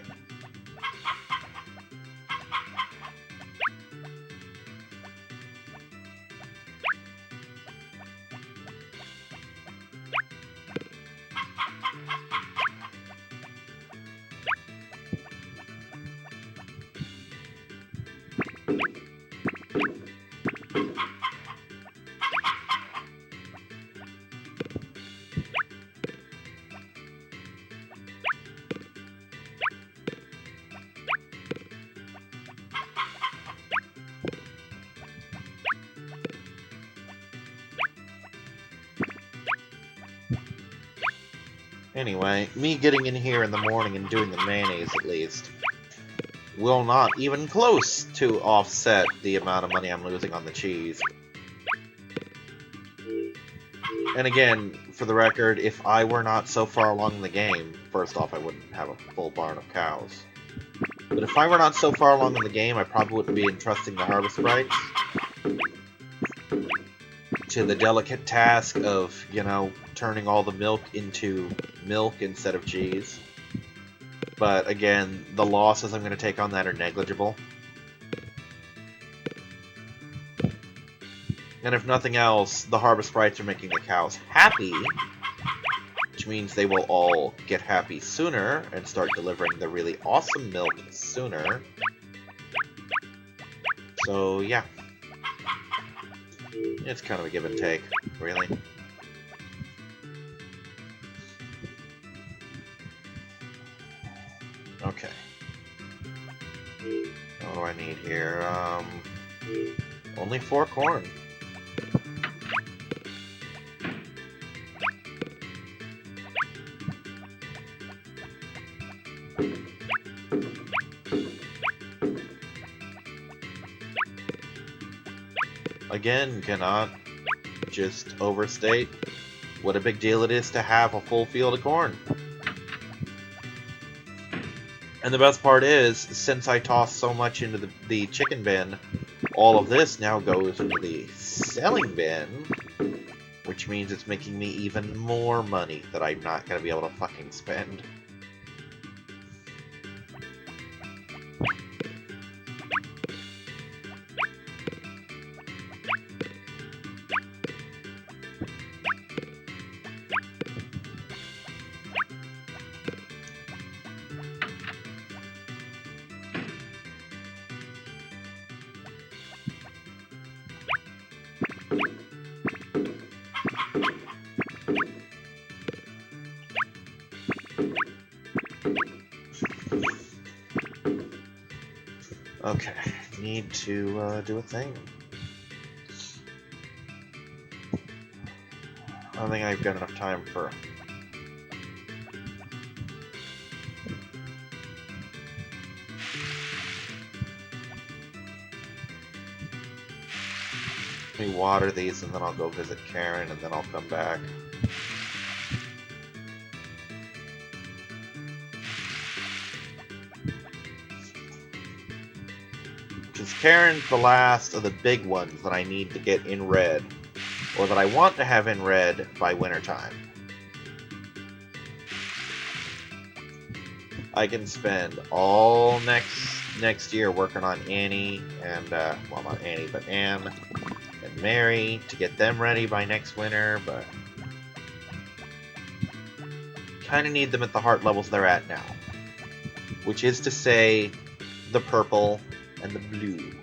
[SPEAKER 1] Anyway, me getting in here in the morning and doing the mayonnaise at least will not even close to offset the amount of money I'm losing on the cheese. And again, for the record, if I were not so far along in the game, first off, I wouldn't have a full barn of cows. But if I were not so far along in the game, I probably wouldn't be entrusting the harvest rights to the delicate task of, you know, turning all the milk into milk instead of cheese. But again, the losses I'm going to take on that are negligible. And if nothing else, the harvest rights are making the cows happy, which means they will all get happy sooner and start delivering the really awesome milk sooner. So, yeah. It's kind of a give and take, really. Okay. What do I need here? Only 4 corn. Again, cannot just overstate what a big deal it is to have a full field of corn. And the best part is, since I tossed so much into the chicken bin, all of this now goes into the selling bin, which means it's making me even more money that I'm not going to be able to fucking spend. Okay, need to do a thing. don't think I've got enough time for... Let me water these and then I'll go visit Karen and then I'll come back. Because Karen's the last of the big ones that I need to get in red. Or that I want to have in red by wintertime. I can spend all next year working on Annie and, well, not Annie, but Anne and Mary to get them ready by next winter, but kind of need them at the heart levels they're at now. Which is to say, the purple and the blue.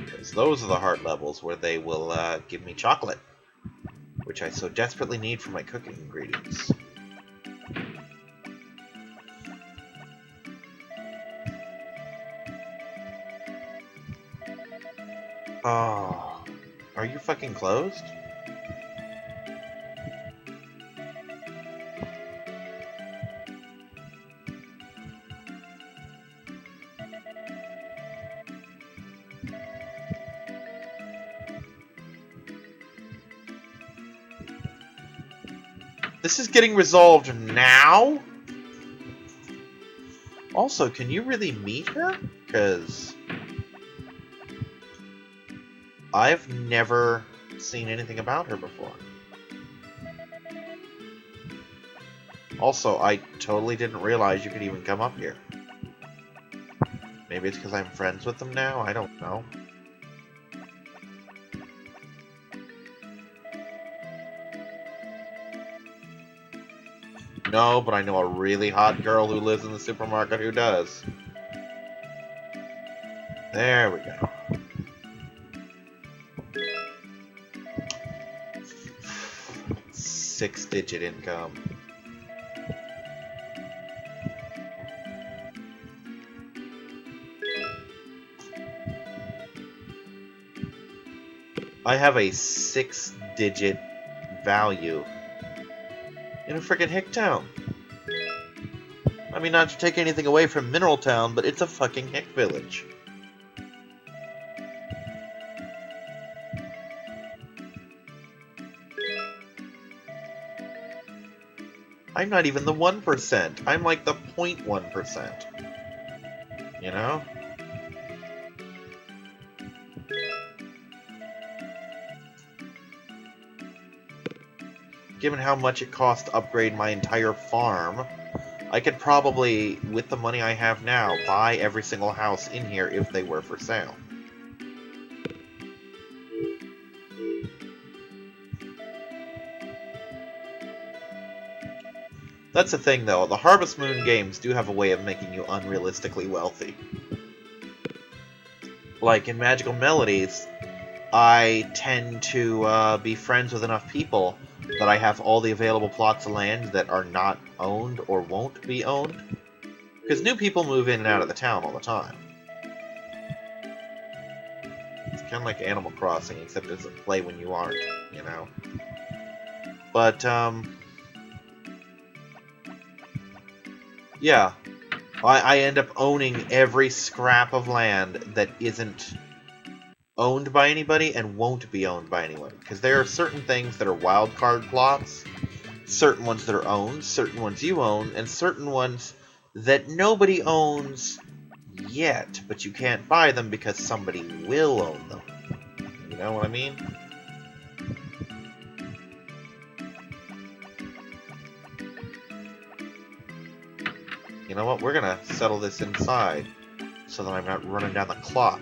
[SPEAKER 1] Because those are the heart levels where they will give me chocolate, which I so desperately need for my cooking ingredients. Oh, are you fucking closed? This is getting resolved now? Also, can you really meet her? Because I've never seen anything about her before. Also, I totally didn't realize you could even come up here. Maybe it's because I'm friends with them now? I don't know. No, but I know a really hot girl who lives in the supermarket who does. There we go. Six-digit income. I have a 6-digit value in a frickin' hick town. I mean, not to take anything away from Mineral Town, but it's a fucking hick village. I'm not even the 1%. I'm like the 0.1%. You know? Given how much it costs to upgrade my entire farm, I could probably, with the money I have now, buy every single house in here if they were for sale. That's the thing, though. The Harvest Moon games do have a way of making you unrealistically wealthy. Like in Magical Melodies, I tend to be friends with enough people that I have all the available plots of land that are not owned or won't be owned. Because new people move in and out of the town all the time. It's kind of like Animal Crossing, except it doesn't play when you aren't, you know? But, yeah. I end up owning every scrap of land that isn't owned by anybody and won't be owned by anyone. Because there are certain things that are wildcard plots, certain ones that are owned, certain ones you own, and certain ones that nobody owns yet, but you can't buy them because somebody will own them. You know what I mean? You know what? We're gonna settle this inside so that I'm not running down the clock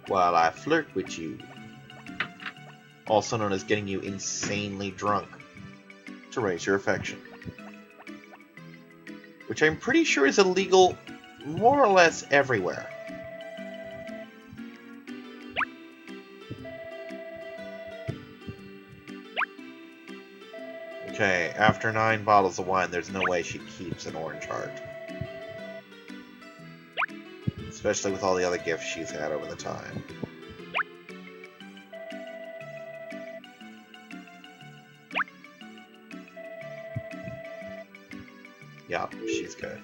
[SPEAKER 1] while I flirt with you. Also known as getting you insanely drunk to raise your affection. Which I'm pretty sure is illegal more or less everywhere. Okay, after 9 bottles of wine, there's no way she keeps an orange heart. It's Especially with all the other gifts she's had over the time. Yup, she's good.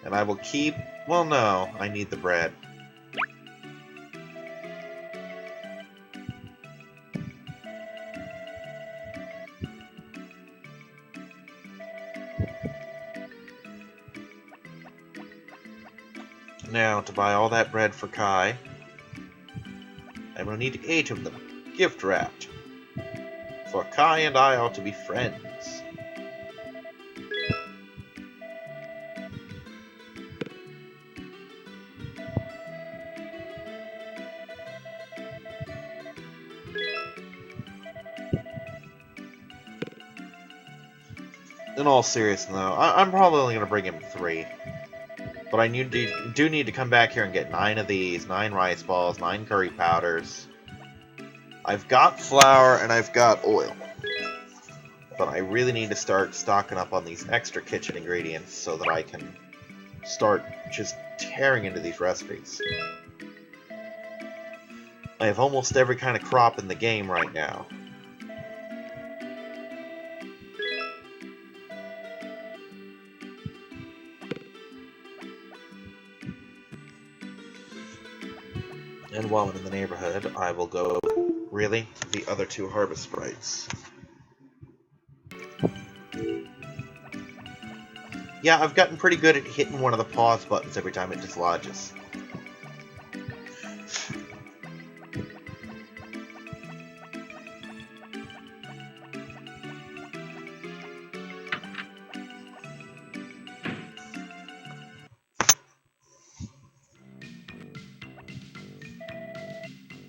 [SPEAKER 1] And I will keep... Well, no, I need the bread. Now, to buy all that bread for Kai, I will need 8 of them, gift-wrapped. For Kai and I ought to be friends. In all seriousness, though, I'm probably only going to bring him 3. But I do need to come back here and get 9 of these, 9 rice balls, 9 curry powders. I've got flour and I've got oil. But I really need to start stocking up on these extra kitchen ingredients so that I can start just tearing into these recipes. I have almost every kind of crop in the game right now. And while I'm in the neighborhood, I will go... Really? The other 2 harvest sprites. Yeah, I've gotten pretty good at hitting one of the pause buttons every time it dislodges.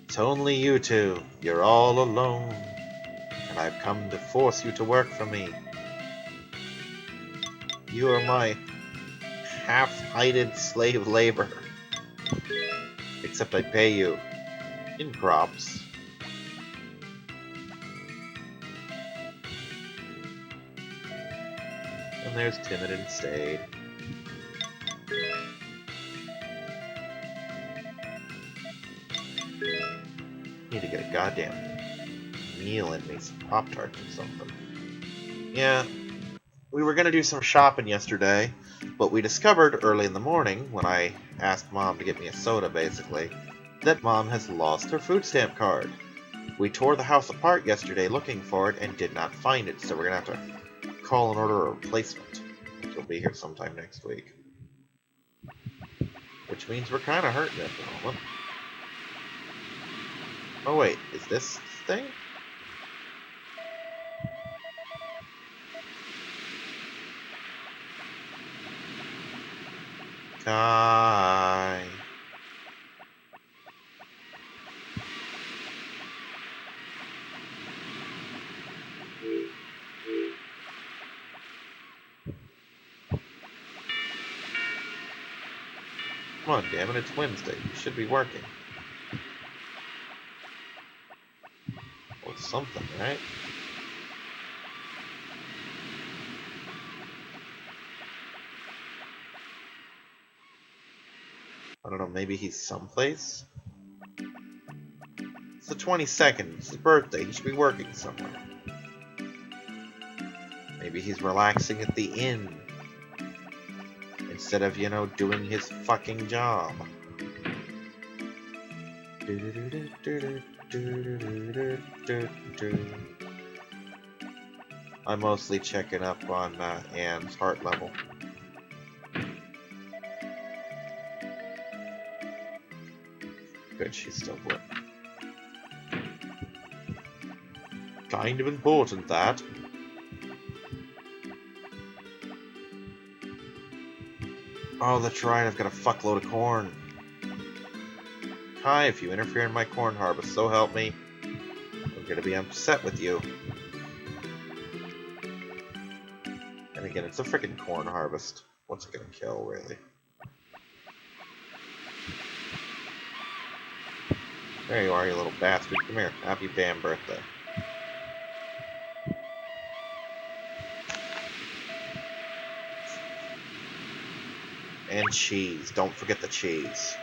[SPEAKER 1] It's only you 2. You're all alone. And I've come to force you to work for me. You are my half-heighted slave labor. Except I pay you in crops. And there's Timid and Staid. Need to get a goddamn meal in me, some Pop-Tarts or something. Yeah, we were gonna do some shopping yesterday, but we discovered early in the morning, when I asked Mom to get me a soda basically, that Mom has lost her food stamp card. We tore the house apart yesterday looking for it and did not find it, so we're gonna have to call and order a replacement. It'll be here sometime next week. Which means we're kinda hurting at the moment. Oh wait, is this thing? Kai. Come on, damn it, it's Wednesday. You should be working. Or something, right? I don't know, maybe he's someplace? It's the 22nd, it's his birthday, he should be working somewhere. Maybe he's relaxing at the inn. Instead of, you know, doing his fucking job. I'm mostly checking up on Anne's heart level. Good, she's still lit. Kind of important, that. Oh, that's right, I've got a fuckload of corn. Kai, if you interfere in my corn harvest, so help me, I'm gonna be upset with you. And again, it's a freaking corn harvest. What's it gonna kill, really? There you are, you little bastard. Come here. Happy damn birthday. And cheese. Don't forget the cheese.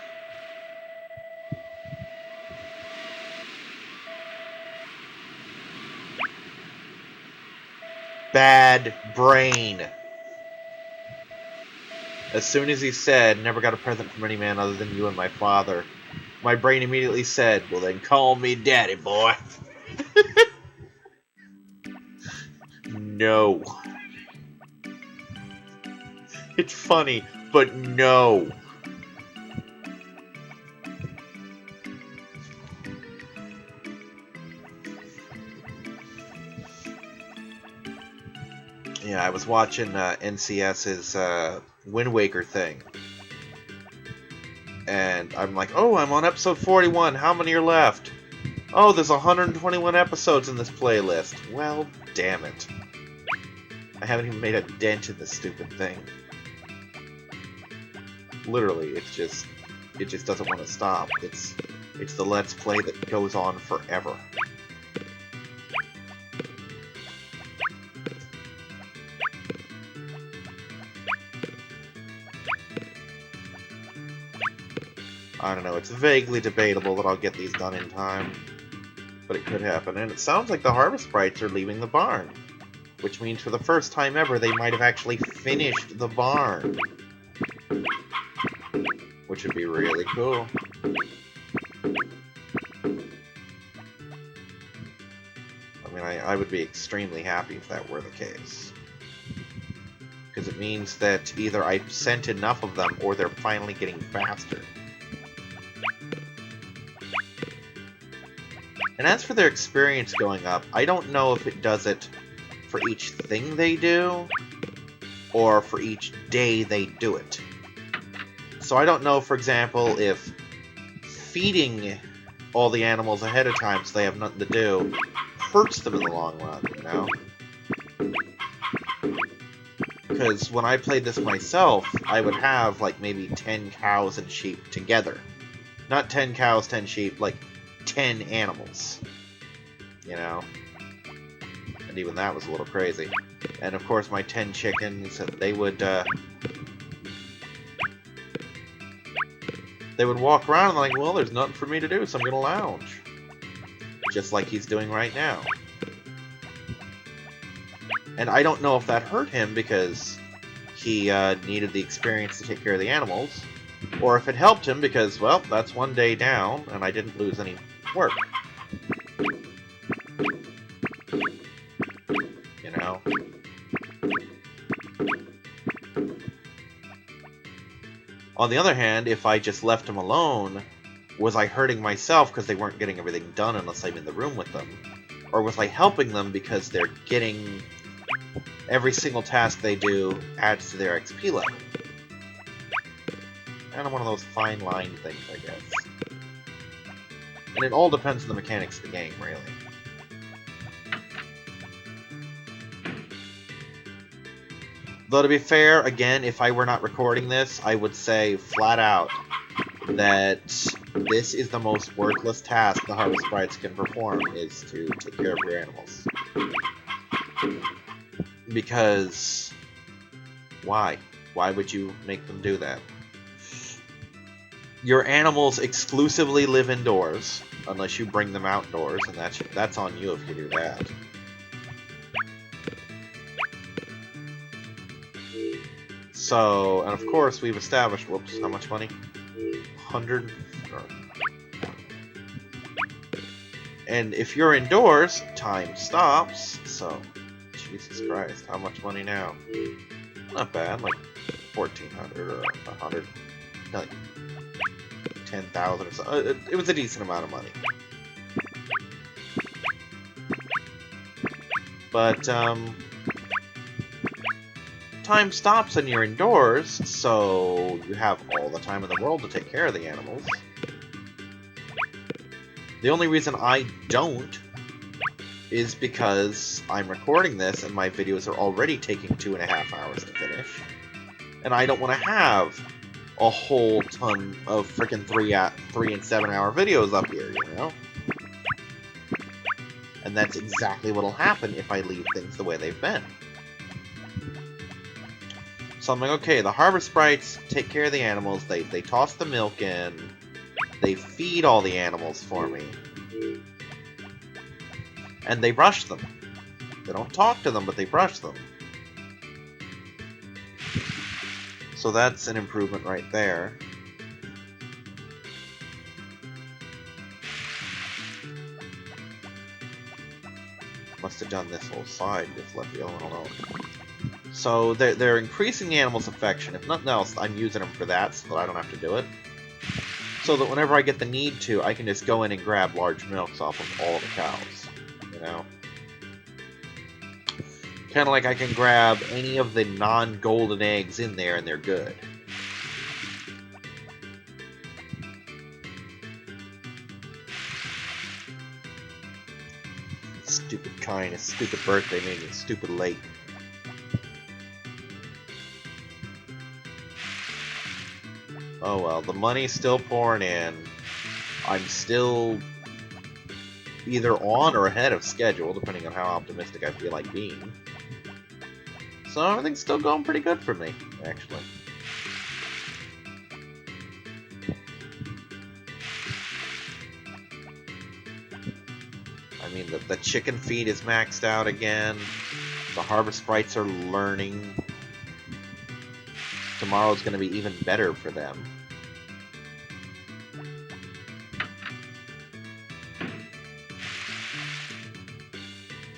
[SPEAKER 1] Bad brain. As soon as he said, never got a present from any man other than you and my father, my brain immediately said, well then call me daddy, boy. No. It's funny, but no. Yeah, I was watching NCS's Wind Waker thing. And I'm like, oh, I'm on episode 41. How many are left? Oh, there's 121 episodes in this playlist. Well, damn it. I haven't even made a dent in this stupid thing. Literally, it just doesn't want to stop. It's the Let's Play that goes on forever. I don't know, it's vaguely debatable that I'll get these done in time. But it could happen, and it sounds like the Harvest Sprites are leaving the barn. Which means for the first time ever, they might have actually finished the barn. Which would be really cool. I mean, I would be extremely happy if that were the case. Because it means that either I've sent enough of them, or they're finally getting faster. And as for their experience going up, I don't know if it does it for each thing they do, or for each day they do it. So I don't know, for example, if feeding all the animals ahead of time so they have nothing to do hurts them in the long run, you know? Because when I played this myself, I would have, like, maybe 10 cows and sheep together. Not 10 cows, 10 sheep, like 10 animals. You know? And even that was a little crazy. And of course my 10 chickens, they would walk around and like, well, there's nothing for me to do, so I'm gonna lounge. Just like he's doing right now. And I don't know if that hurt him because he needed the experience to take care of the animals, or if it helped him because, well, that's one day down, and I didn't lose any work. You know? On the other hand, if I just left him alone, was I hurting myself because they weren't getting everything done unless I'm in the room with them? Or was I helping them because they're getting... every single task they do adds to their XP level? Kind of one of those fine line things, I guess. And it all depends on the mechanics of the game, really. Though to be fair, again, if I were not recording this, I would say flat out that this is the most worthless task the Harvest Sprites can perform, is to take care of your animals. Because... why? Why would you make them do that? Your animals exclusively live indoors, unless you bring them outdoors, and that's on you if you do that. So, and of course we've established, whoops, how much money? 100... And if you're indoors, time stops, so... Jesus Christ, how much money now? Not bad, like 1,400 or 100, like 10,000 or so. It was a decent amount of money. But, time stops and you're indoors, so you have all the time in the world to take care of the animals. The only reason I don't is because I'm recording this and my videos are already taking 2.5 hours to finish. And I don't want to have a whole ton of freaking 3 and 7 hour videos up here, you know? And that's exactly what'll happen if I leave things the way they've been. So I'm like, okay, the Harvest Sprites take care of the animals, they toss the milk in, they feed all the animals for me, and they brush them. They don't talk to them, but they brush them. So that's an improvement right there. Must have done this whole side, just left the other one alone. So they're increasing the animal's affection. If nothing else, I'm using them for that so that I don't have to do it. So that whenever I get the need to, I can just go in and grab large milks off of all the cows. You know? Kind of like I can grab any of the non-golden eggs in there and they're good. Stupid kindness, stupid birthday made me stupid late. Oh well, the money's still pouring in. I'm still either on or ahead of schedule, depending on how optimistic I feel like being. So everything's still going pretty good for me, actually. I mean, the chicken feed is maxed out again. The Harvest Sprites are learning. Tomorrow's going to be even better for them.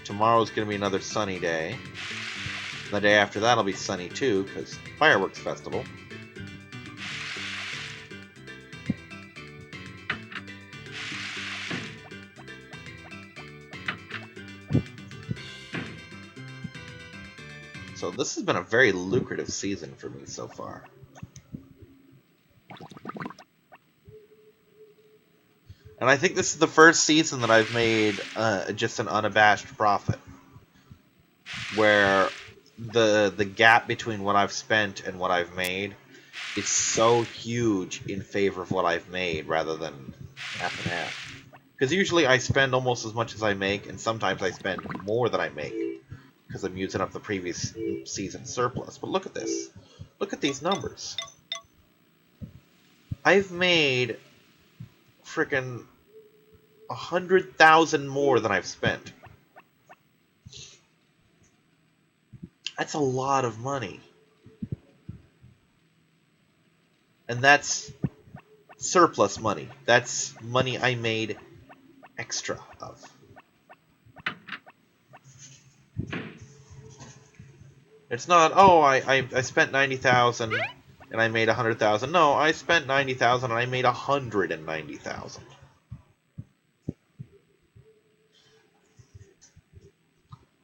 [SPEAKER 1] Tomorrow's going to be another sunny day. The day after that'll be sunny too, because Fireworks Festival. So this has been a very lucrative season for me so far. And I think this is the first season that I've made just an unabashed profit. Where the gap between what I've spent and what I've made is so huge in favor of what I've made rather than half and half. Because usually I spend almost as much as I make, and sometimes I spend more than I make. Because I'm using up the previous season's surplus. But look at this. Look at these numbers. I've made frickin' 100,000 more than I've spent. That's a lot of money. And that's surplus money. That's money I made extra of. It's not, oh, I spent 90,000 and I made 100,000. No, I spent 90,000 and I made 190,000.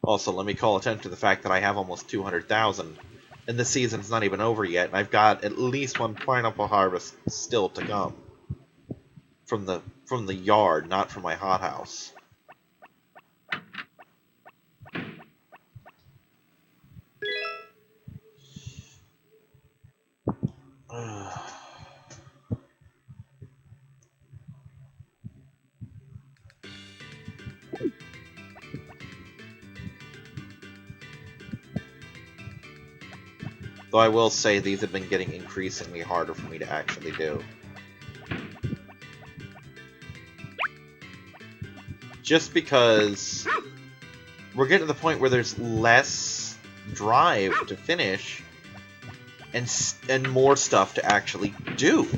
[SPEAKER 1] Also, let me call attention to the fact that I have almost 200,000, and the season's not even over yet, and I've got at least one pineapple harvest still to come. From the yard, not from my hothouse. Though I will say these have been getting increasingly harder for me to actually do. Just because we're getting to the point where there's less drive to finish and more stuff to actually do.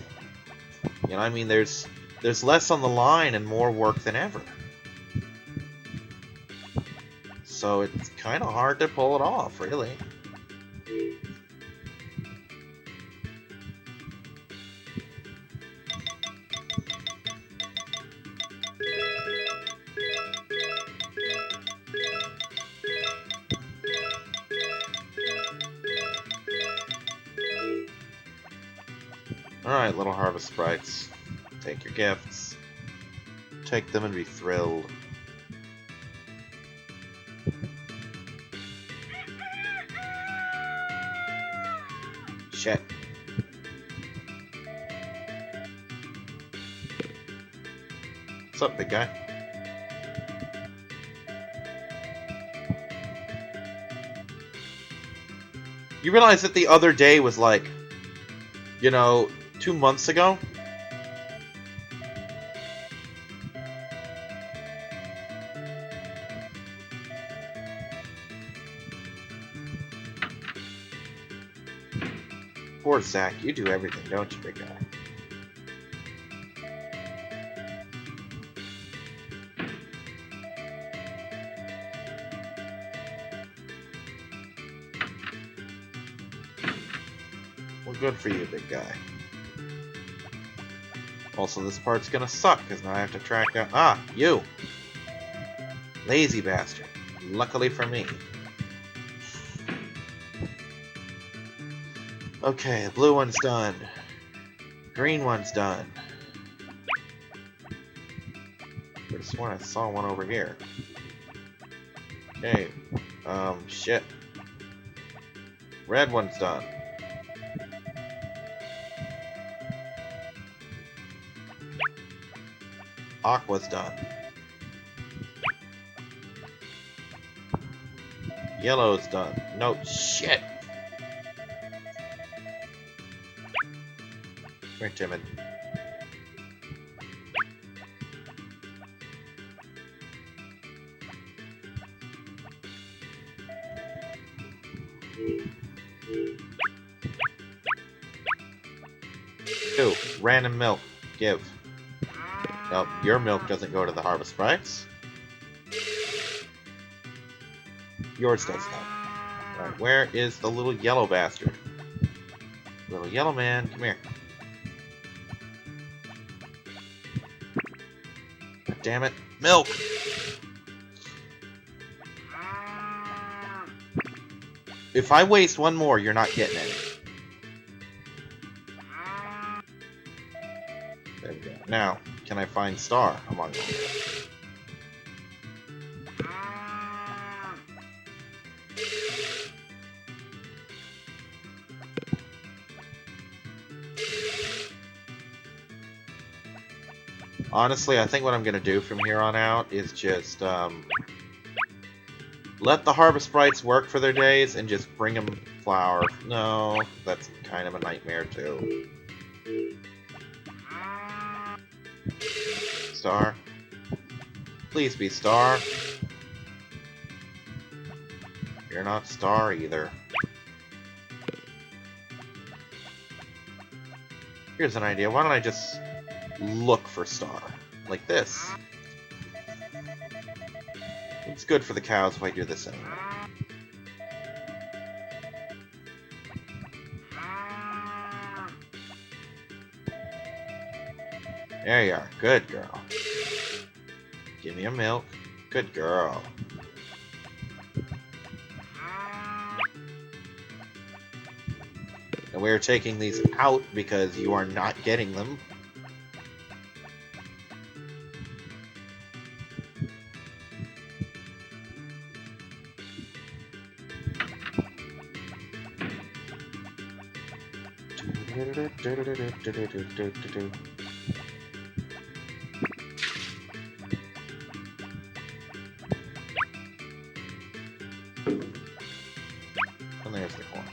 [SPEAKER 1] You know, I mean, there's less on the line and more work than ever. So it's kind of hard to pull it off, really. Alright, little Harvest Sprites. Take your gifts. Take them and be thrilled. Shit. What's up, big guy? You realize that the other day was like, you know, 2 months ago? Poor Zach, you do everything, don't you, big guy? Well, good for you, big guy. Also, this part's gonna suck, because now I have to track down... Ah, you! Lazy bastard. Luckily for me. Okay, the blue one's done. Green one's done. I could have sworn I saw one over here. Okay. Shit. Red one's done. Aqua's done. Yellow's done. No, shit! Come here, Timid. Two, random milk. Give. Nope, your milk doesn't go to the Harvest Sprites. Yours does not. Alright, where is the little yellow bastard? Little yellow man, come here. God damn it. Milk! If I waste one more, you're not getting any. There we go. Now, can I find Star among them? Honestly, I think what I'm going to do from here on out is just let the Harvest Sprites work for their days and just bring them flour. No, that's kind of a nightmare too. Star. Please be Star. You're not Star either. Here's an idea. Why don't I just look for Star? Like this. It's good for the cows if I do this anyway. There you are. Good girl. Give me a milk. Good girl. And we're taking these out because you are not getting them. And there's the corn.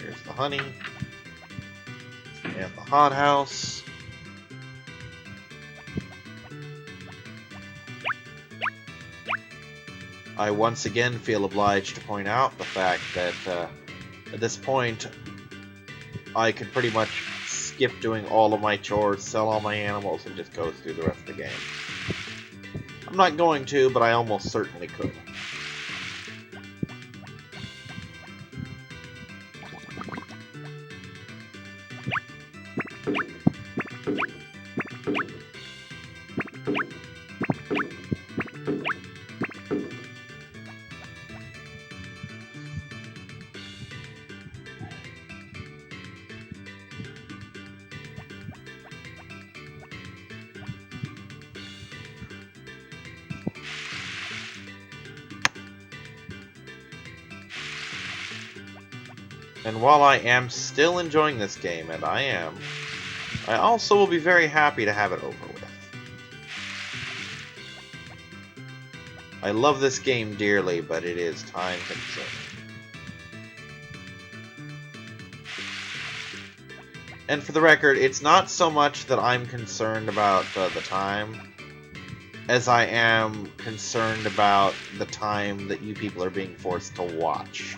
[SPEAKER 1] Here's the honey. And the hothouse. I once again feel obliged to point out the fact that at this point I could pretty much skip doing all of my chores, sell all my animals, and just go through the rest of the game. I'm not going to, but I almost certainly could. And while I am still enjoying this game, and I am, I also will be very happy to have it over with. I love this game dearly, but it is time consuming. And for the record, it's not so much that I'm concerned about the time, as I am concerned about the time that you people are being forced to watch.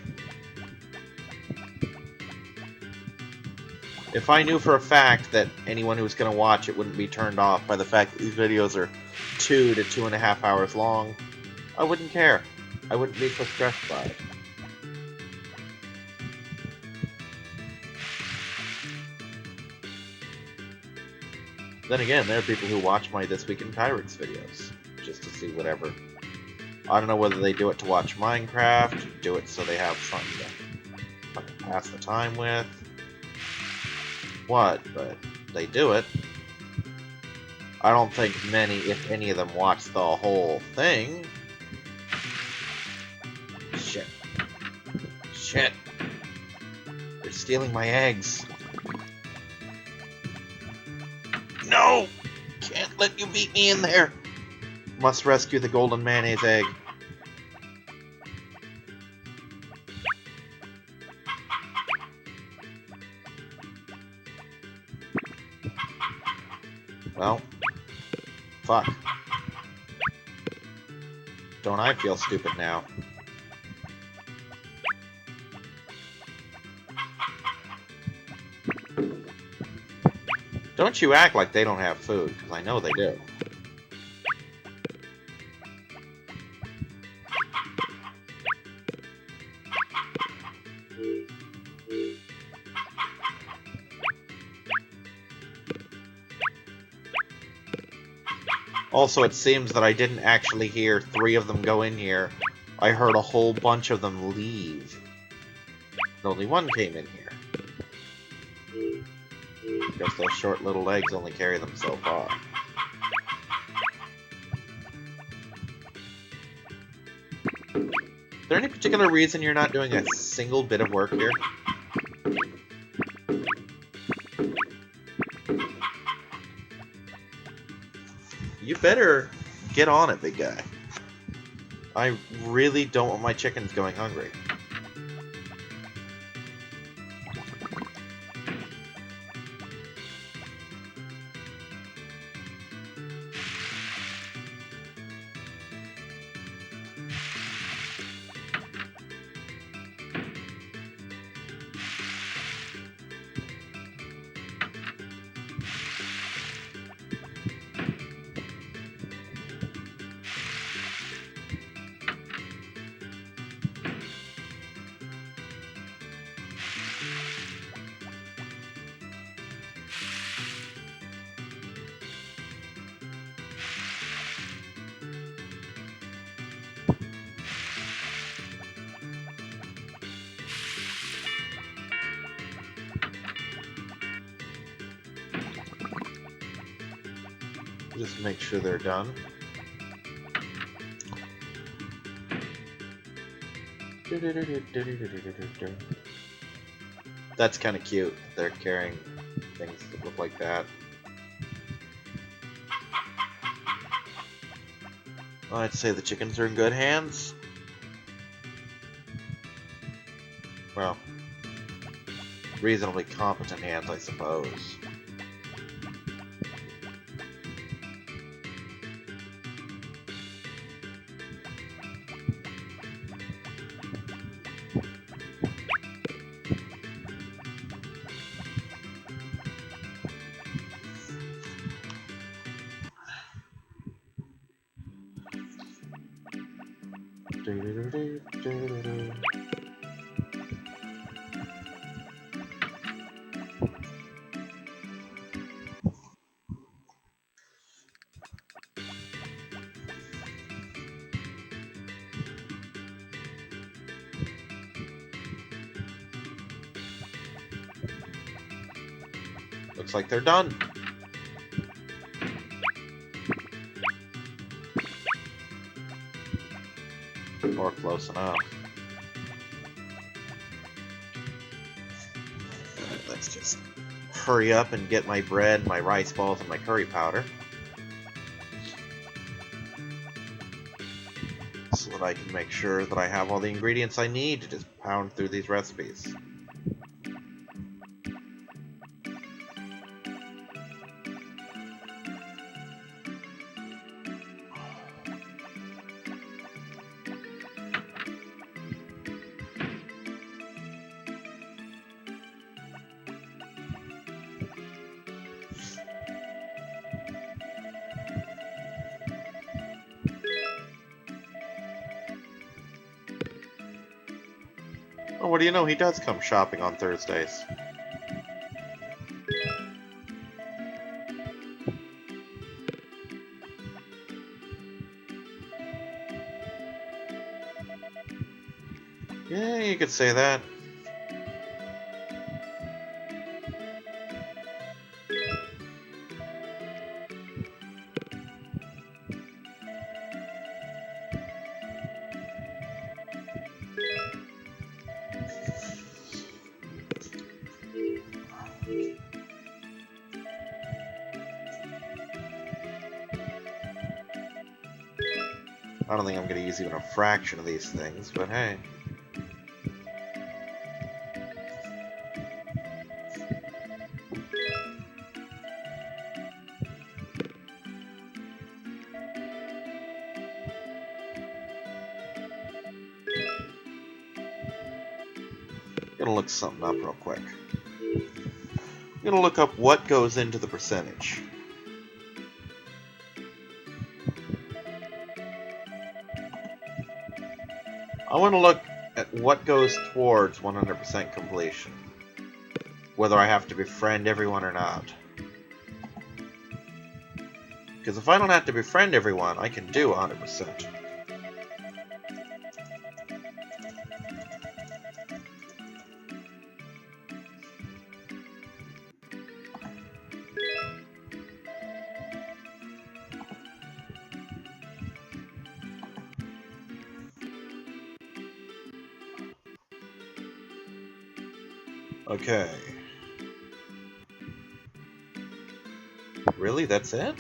[SPEAKER 1] If I knew for a fact that anyone who was going to watch it wouldn't be turned off by the fact that these videos are 2 to 2.5 hours long, I wouldn't care. I wouldn't be so stressed by it. Then again, there are people who watch my This Week in Pirates videos, just to see whatever. I don't know whether they do it to watch Minecraft, do it so they have something to fucking pass the time with, what, but they do it. I don't think many, if any of them, watch the whole thing. Shit. Shit. They're stealing my eggs. No! Can't let you beat me in there! Must rescue the golden mayonnaise egg. Well, fuck. Don't I feel stupid now? Don't you act like they don't have food, because I know they do. Also, it seems that I didn't actually hear 3 of them go in here. I heard a whole bunch of them leave. And only 1 came in here. Because those short little legs only carry them so far. Is there any particular reason you're not doing a single bit of work here? You better get on it, big guy. I really don't want my chickens going hungry. Just make sure they're done. That's kind of cute. They're carrying things that look like that. I'd say the chickens are in good hands. Well, reasonably competent hands, I suppose. Looks like they're done. Or close enough. Alright, let's just hurry up and get my bread, my rice balls, and my curry powder. So that I can make sure that I have all the ingredients I need to just pound through these recipes. Oh, what do you know? He does come shopping on Thursdays. Yeah, you could say that. I don't think I'm going to use even a fraction of these things, but hey. Gonna look something up real quick. I'm gonna look up what goes into the percentage. I want to look at what goes towards 100% completion. Whether I have to befriend everyone or not. Because if I don't have to befriend everyone, I can do 100%. Okay. Really? That's it?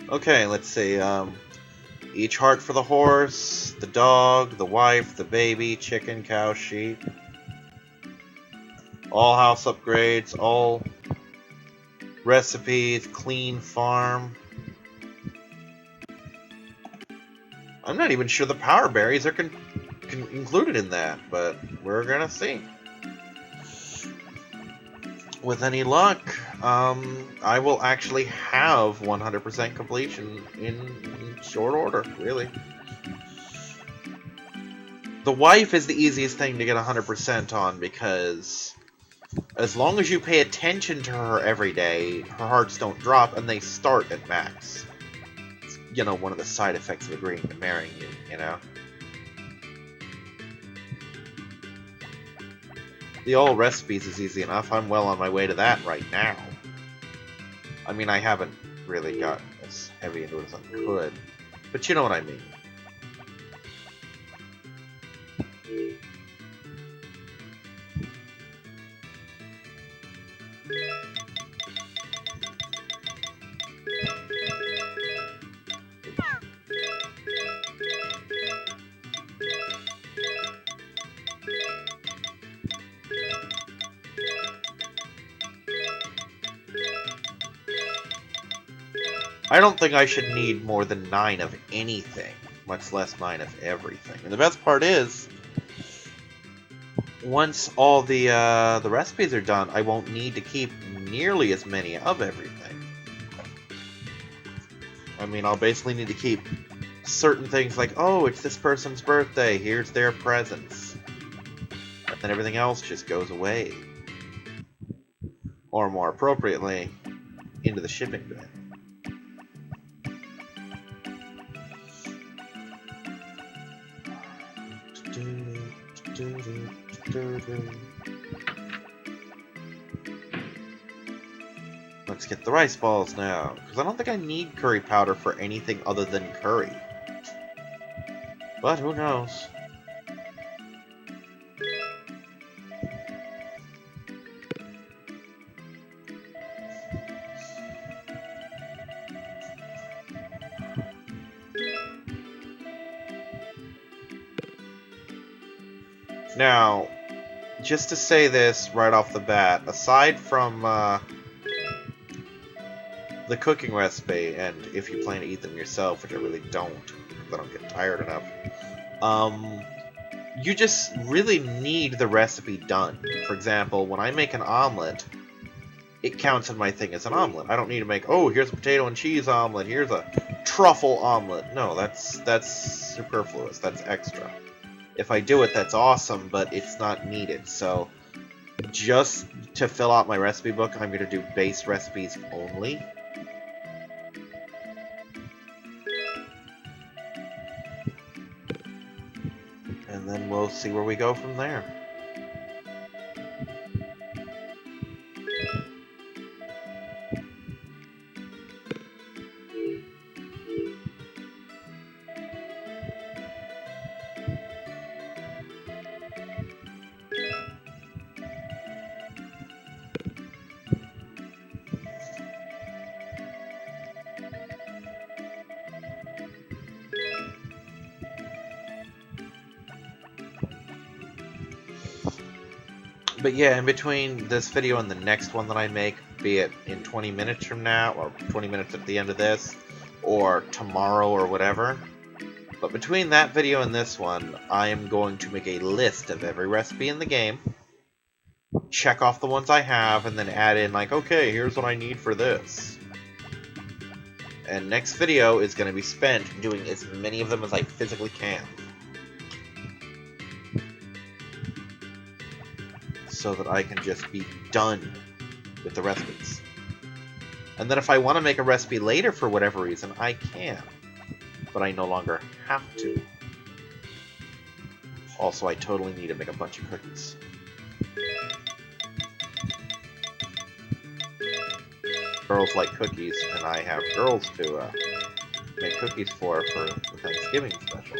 [SPEAKER 1] Okay, let's see. Each heart for the horse, the dog, the wife, the baby, chicken, cow, sheep. All house upgrades, all recipes, clean farm. I'm not even sure the power berries are included in that, but we're gonna see. With any luck, I will actually have 100% completion in short order, really. The wife is the easiest thing to get 100% on, because as long as you pay attention to her every day, her hearts don't drop, and they start at max. It's, you know, one of the side effects of agreeing to marrying you, you know? The all recipes is easy enough. I'm well on my way to that right now. I mean, I haven't really gotten as heavy into it as I could, but you know what I mean. I don't think I should need more than 9 of anything, much less 9 of everything. And the best part is, once all the recipes are done, I won't need to keep nearly as many of everything. I mean, I'll basically need to keep certain things like, oh, it's this person's birthday, here's their presents. And then everything else just goes away. Or more appropriately, into the shipping bin. Let's get the rice balls now, because I don't think I need curry powder for anything other than curry. But who knows? Now, just to say this right off the bat, aside from the cooking recipe, and if you plan to eat them yourself, which I really don't, because I don't get tired enough, you just really need the recipe done. For example, when I make an omelet, it counts in my thing as an omelet. I don't need to make, oh, here's a potato and cheese omelet, here's a truffle omelet. No, that's superfluous, that's extra. If I do it, that's awesome, but it's not needed. So just to fill out my recipe book, I'm going to do base recipes only. And then we'll see where we go from there. But yeah, in between this video and the next one that I make, be it in 20 minutes from now, or 20 minutes at the end of this, or tomorrow or whatever, but between that video and this one, I am going to make a list of every recipe in the game, check off the ones I have, and then add in like, okay, here's what I need for this. And next video is going to be spent doing as many of them as I physically can, so that I can just be done with the recipes. And then if I want to make a recipe later for whatever reason, I can. But I no longer have to. Also, I totally need to make a bunch of cookies. Girls like cookies, and I have girls to make cookies for the Thanksgiving special.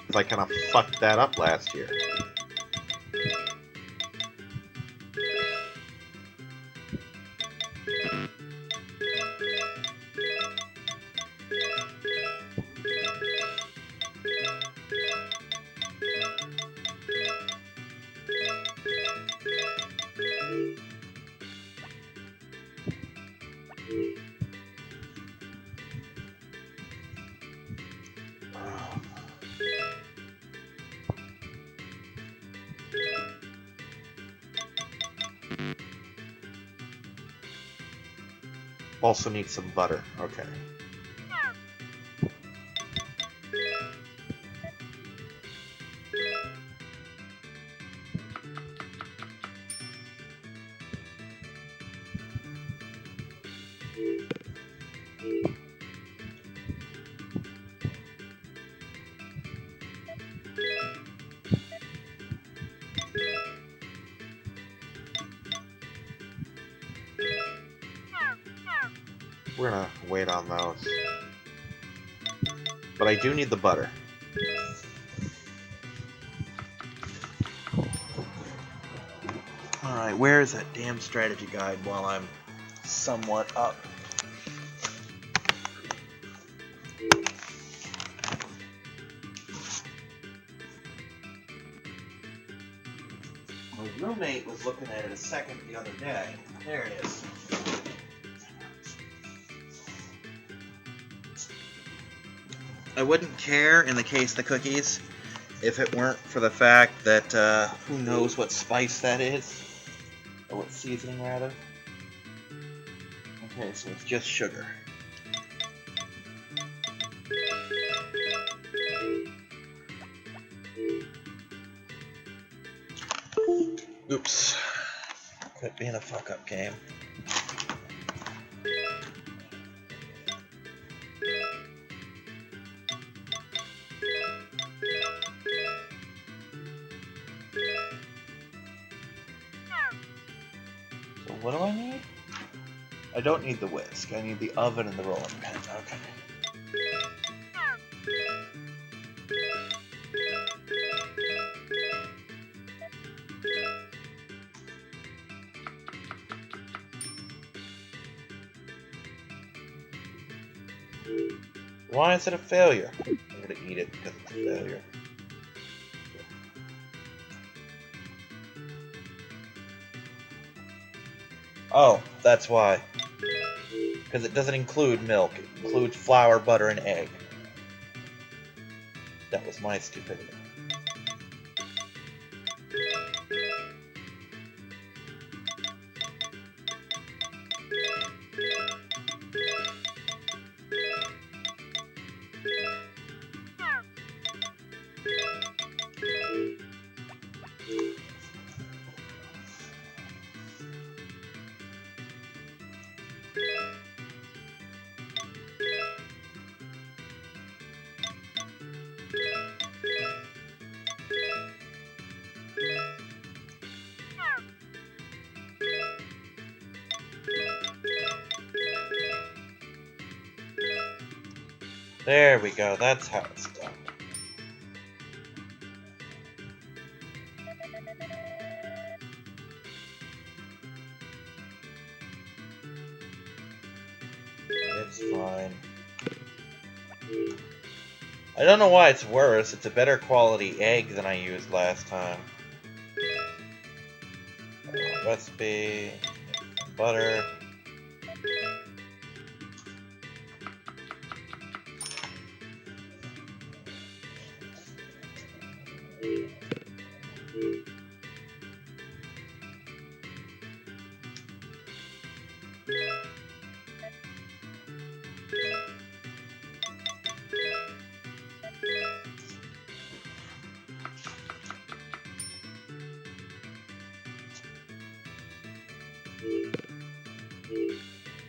[SPEAKER 1] Because I kind of fucked that up last year. Also need some butter. Okay. We're gonna wait on those. But I do need the butter. Alright, where is that damn strategy guide while I'm somewhat up? My roommate was looking at it a second the other day. There it is. I wouldn't care in the case of the cookies if it weren't for the fact that who knows what spice that is, or what seasoning rather. Okay, so it's just sugar. Oops. Quit being a fuck-up game. So what do I need? I don't need the whisk. I need the oven and the rolling pin. Okay. Why is it a failure? I'm gonna eat it because it's a failure. Oh, that's why. Because it doesn't include milk. It includes flour, butter, and egg. That was my stupidity. There we go, that's how it's done. It's fine. I don't know why it's worse. It's a better quality egg than I used last time. Recipe, butter.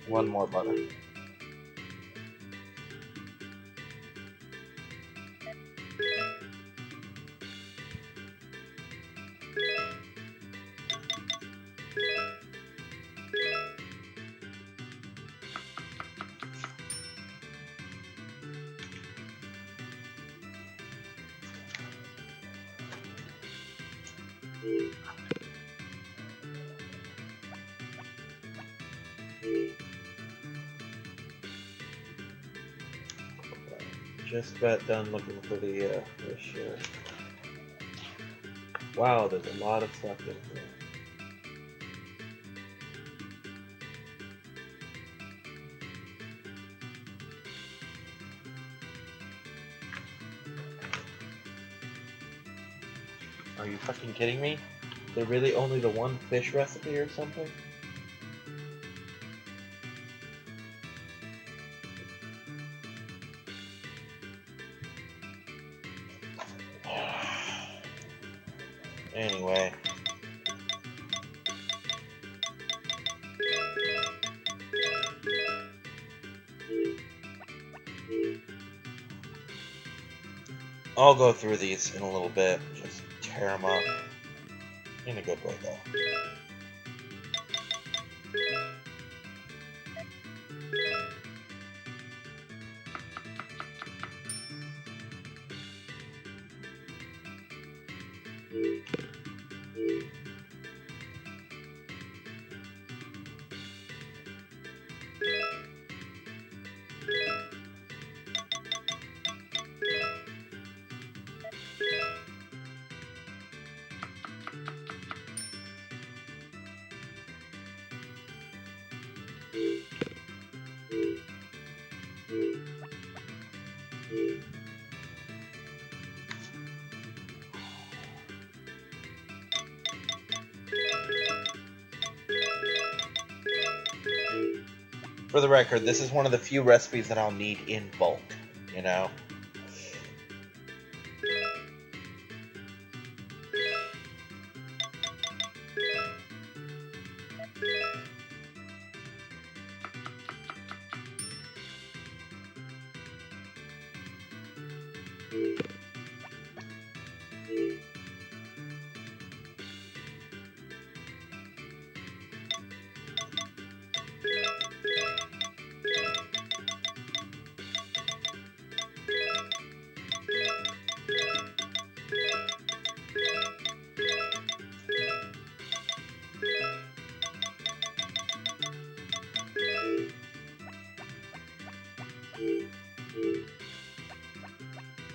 [SPEAKER 1] One more butter. Just about done looking for the ratio. Wow, there's a lot of stuff in here. Are you fucking kidding me? There really only the one fish recipe or something? Anyway. I'll go through these in a little bit. Just tear them up. In a good way, though. For the record, this is one of the few recipes that I'll need in bulk, you know?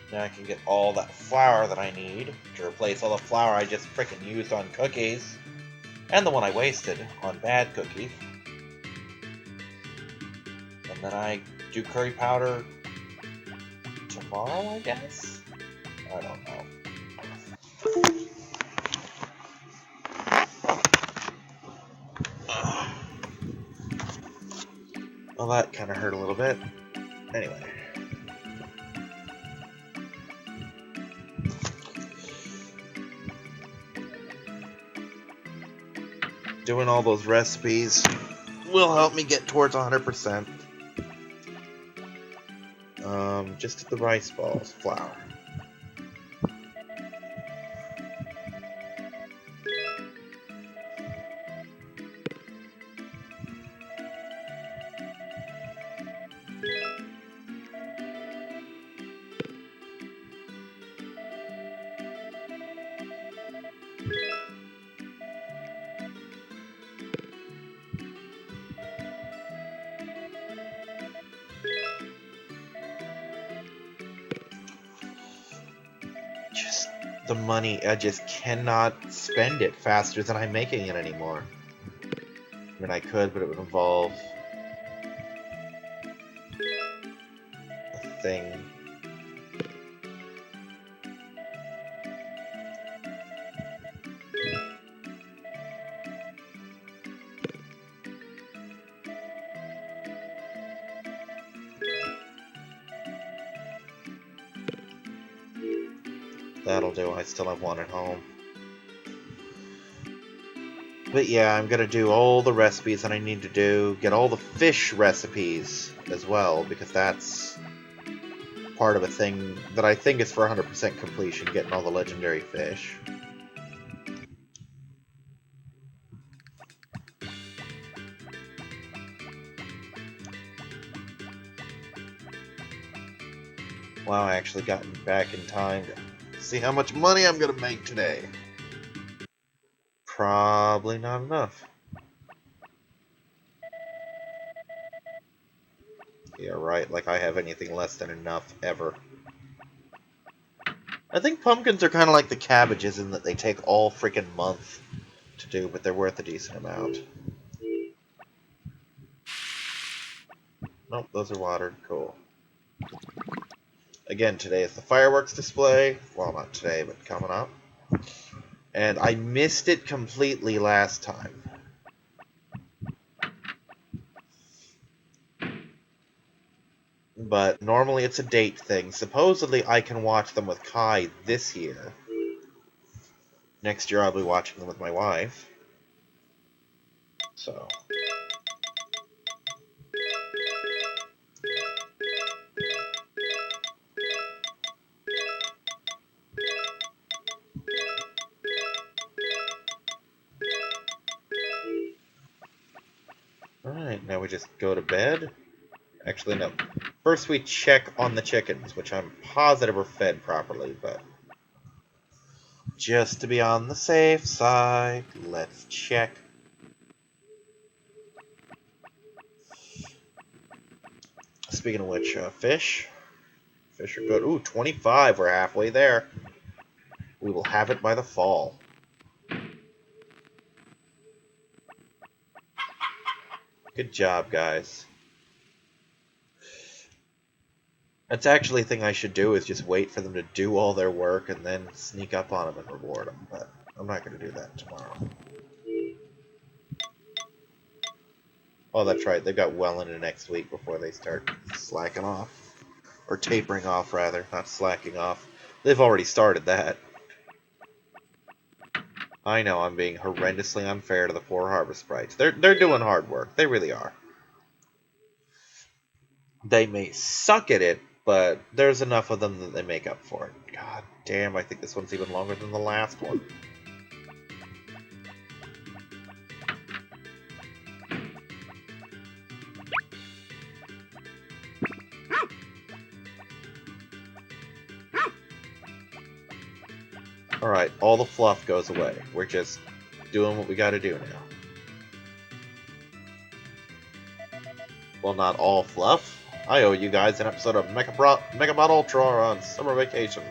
[SPEAKER 1] Now I can get all that flour that I need to replace all the flour I just frickin' used on cookies. And the one I wasted on bad cookies. And then I do curry powder tomorrow, I guess? I don't know. Well, that kind of hurt a little bit. Anyway. Doing all those recipes will help me get towards 100%. Just the rice balls, flour. Just the money, I just cannot spend it faster than I'm making it anymore. I mean, I could, but it would involve a thing. That'll do, I still have one at home. But yeah, I'm gonna do all the recipes that I need to do, get all the fish recipes as well, because that's part of a thing that I think is for 100% completion, getting all the legendary fish. Wow, I actually got back in time to see how much money I'm gonna make today. Probably not enough. Yeah, right, like I have anything less than enough ever. I think pumpkins are kind of like the cabbages in that they take all freaking month to do, but they're worth a decent amount. Nope, those are watered. Cool. Again, today is the fireworks display. Well, not today, but coming up. And I missed it completely last time. But normally it's a date thing. Supposedly I can watch them with Kai this year. Next year I'll be watching them with my wife. So. Alright, now we just go to bed. Actually, no. First we check on the chickens, which I'm positive are fed properly, but just to be on the safe side, let's check. Speaking of which, fish. Fish are good. Ooh, 25. We're halfway there. We will have it by the fall. Good job, guys. That's actually a thing I should do, is just wait for them to do all their work and then sneak up on them and reward them. But I'm not going to do that tomorrow. Oh, that's right. They've got well into next week before they start slacking off. Or tapering off, rather. Not slacking off. They've already started that. I know I'm being horrendously unfair to the poor Harvest Sprites. They're doing hard work. They really are. They may suck at it, but there's enough of them that they make up for it. God damn, I think this one's even longer than the last one. Alright, all the fluff goes away. We're just doing what we gotta do now. Well, not all fluff. I owe you guys an episode of Megabot Ultra on summer vacation.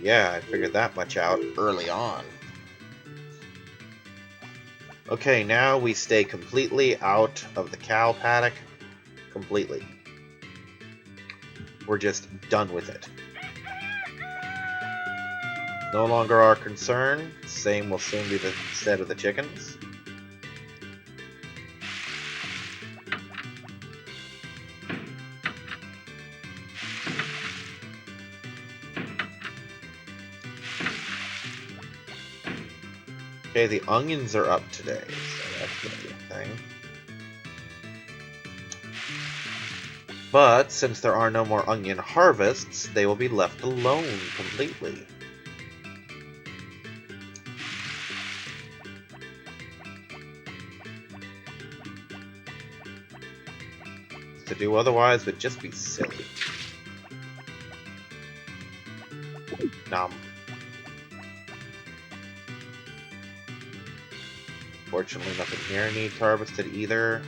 [SPEAKER 1] Yeah, I figured that much out early on. Okay, now we stay completely out of the cow paddock. Completely. We're just done with it. No longer our concern. Same will soon be the set of the chickens. Okay, the onions are up today, so that's gonna be a thing. But since there are no more onion harvests, they will be left alone completely. To do otherwise would just be silly. Nom. Fortunately, nothing here needs harvested either.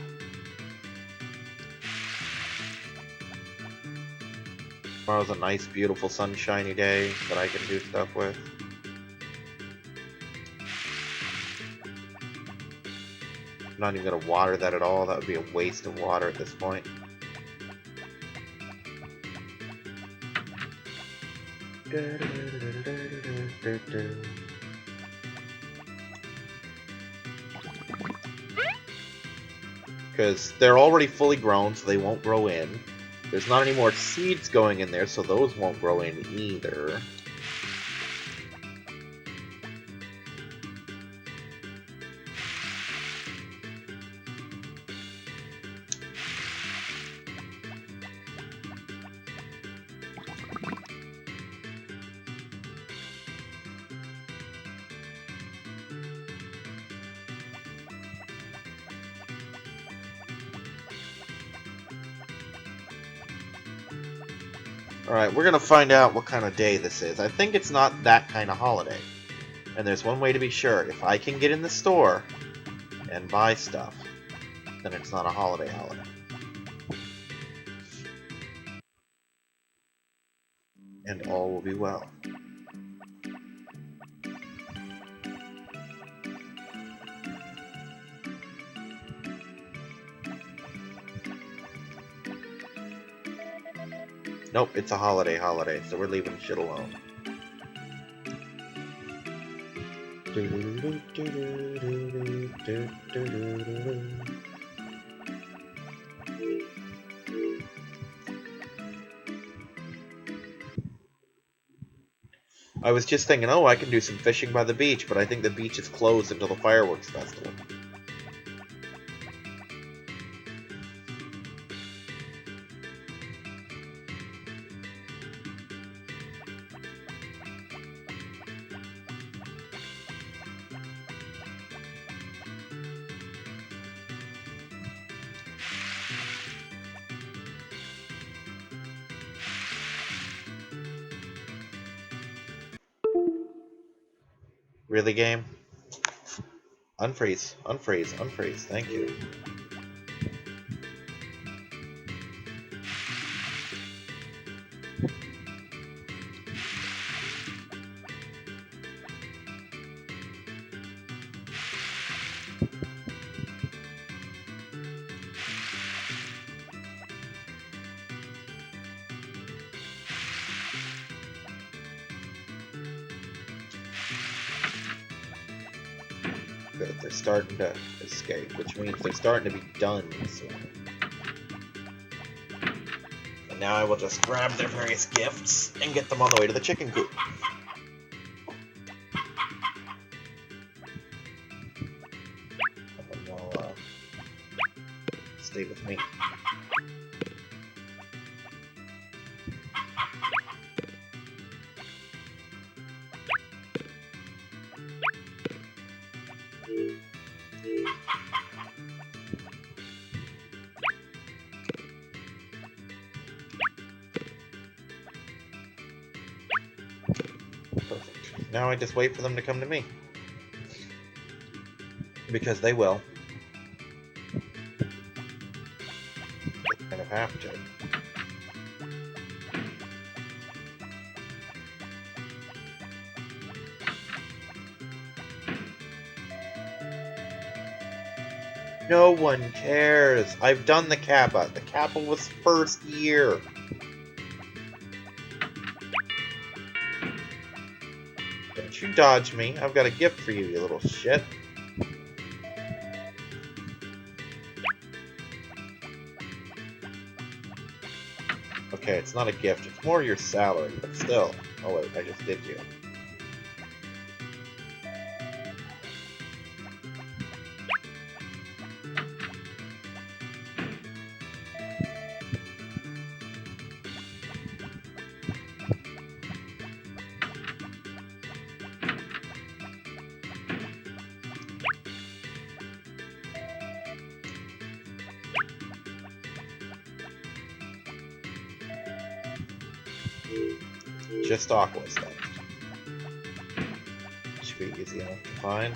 [SPEAKER 1] Tomorrow's a nice, beautiful, sunshiny day that I can do stuff with. I'm not even gonna water that at all. That would be a waste of water at this point. Because they're already fully grown, so they won't grow in. There's not any more seeds going in there, so those won't grow in either. Alright, we're gonna find out what kind of day this is. I think it's not that kind of holiday. And there's one way to be sure. If I can get in the store and buy stuff, then it's not a holiday. And all will be well. Nope, it's a holiday, so we're leaving shit alone. I was just thinking, oh, I can do some fishing by the beach, but I think the beach is closed until the fireworks festival. Really, game? Unfreeze, unfreeze, unfreeze. Thank you. Good, they're starting to escape, which means they're starting to be done soon. And now I will just grab their various gifts and get them on the way to the chicken coop. And then they'll stay with me. Perfect. Now I just wait for them to come to me. Because they will. They kind of have to. No one cares. I've done the Kappa. The Kappa was first year. Don't you dodge me. I've got a gift for you, you little shit. Okay, it's not a gift. It's more your salary, but still. Oh wait, I just did you. Just Aqua's left. Should be easy enough to find.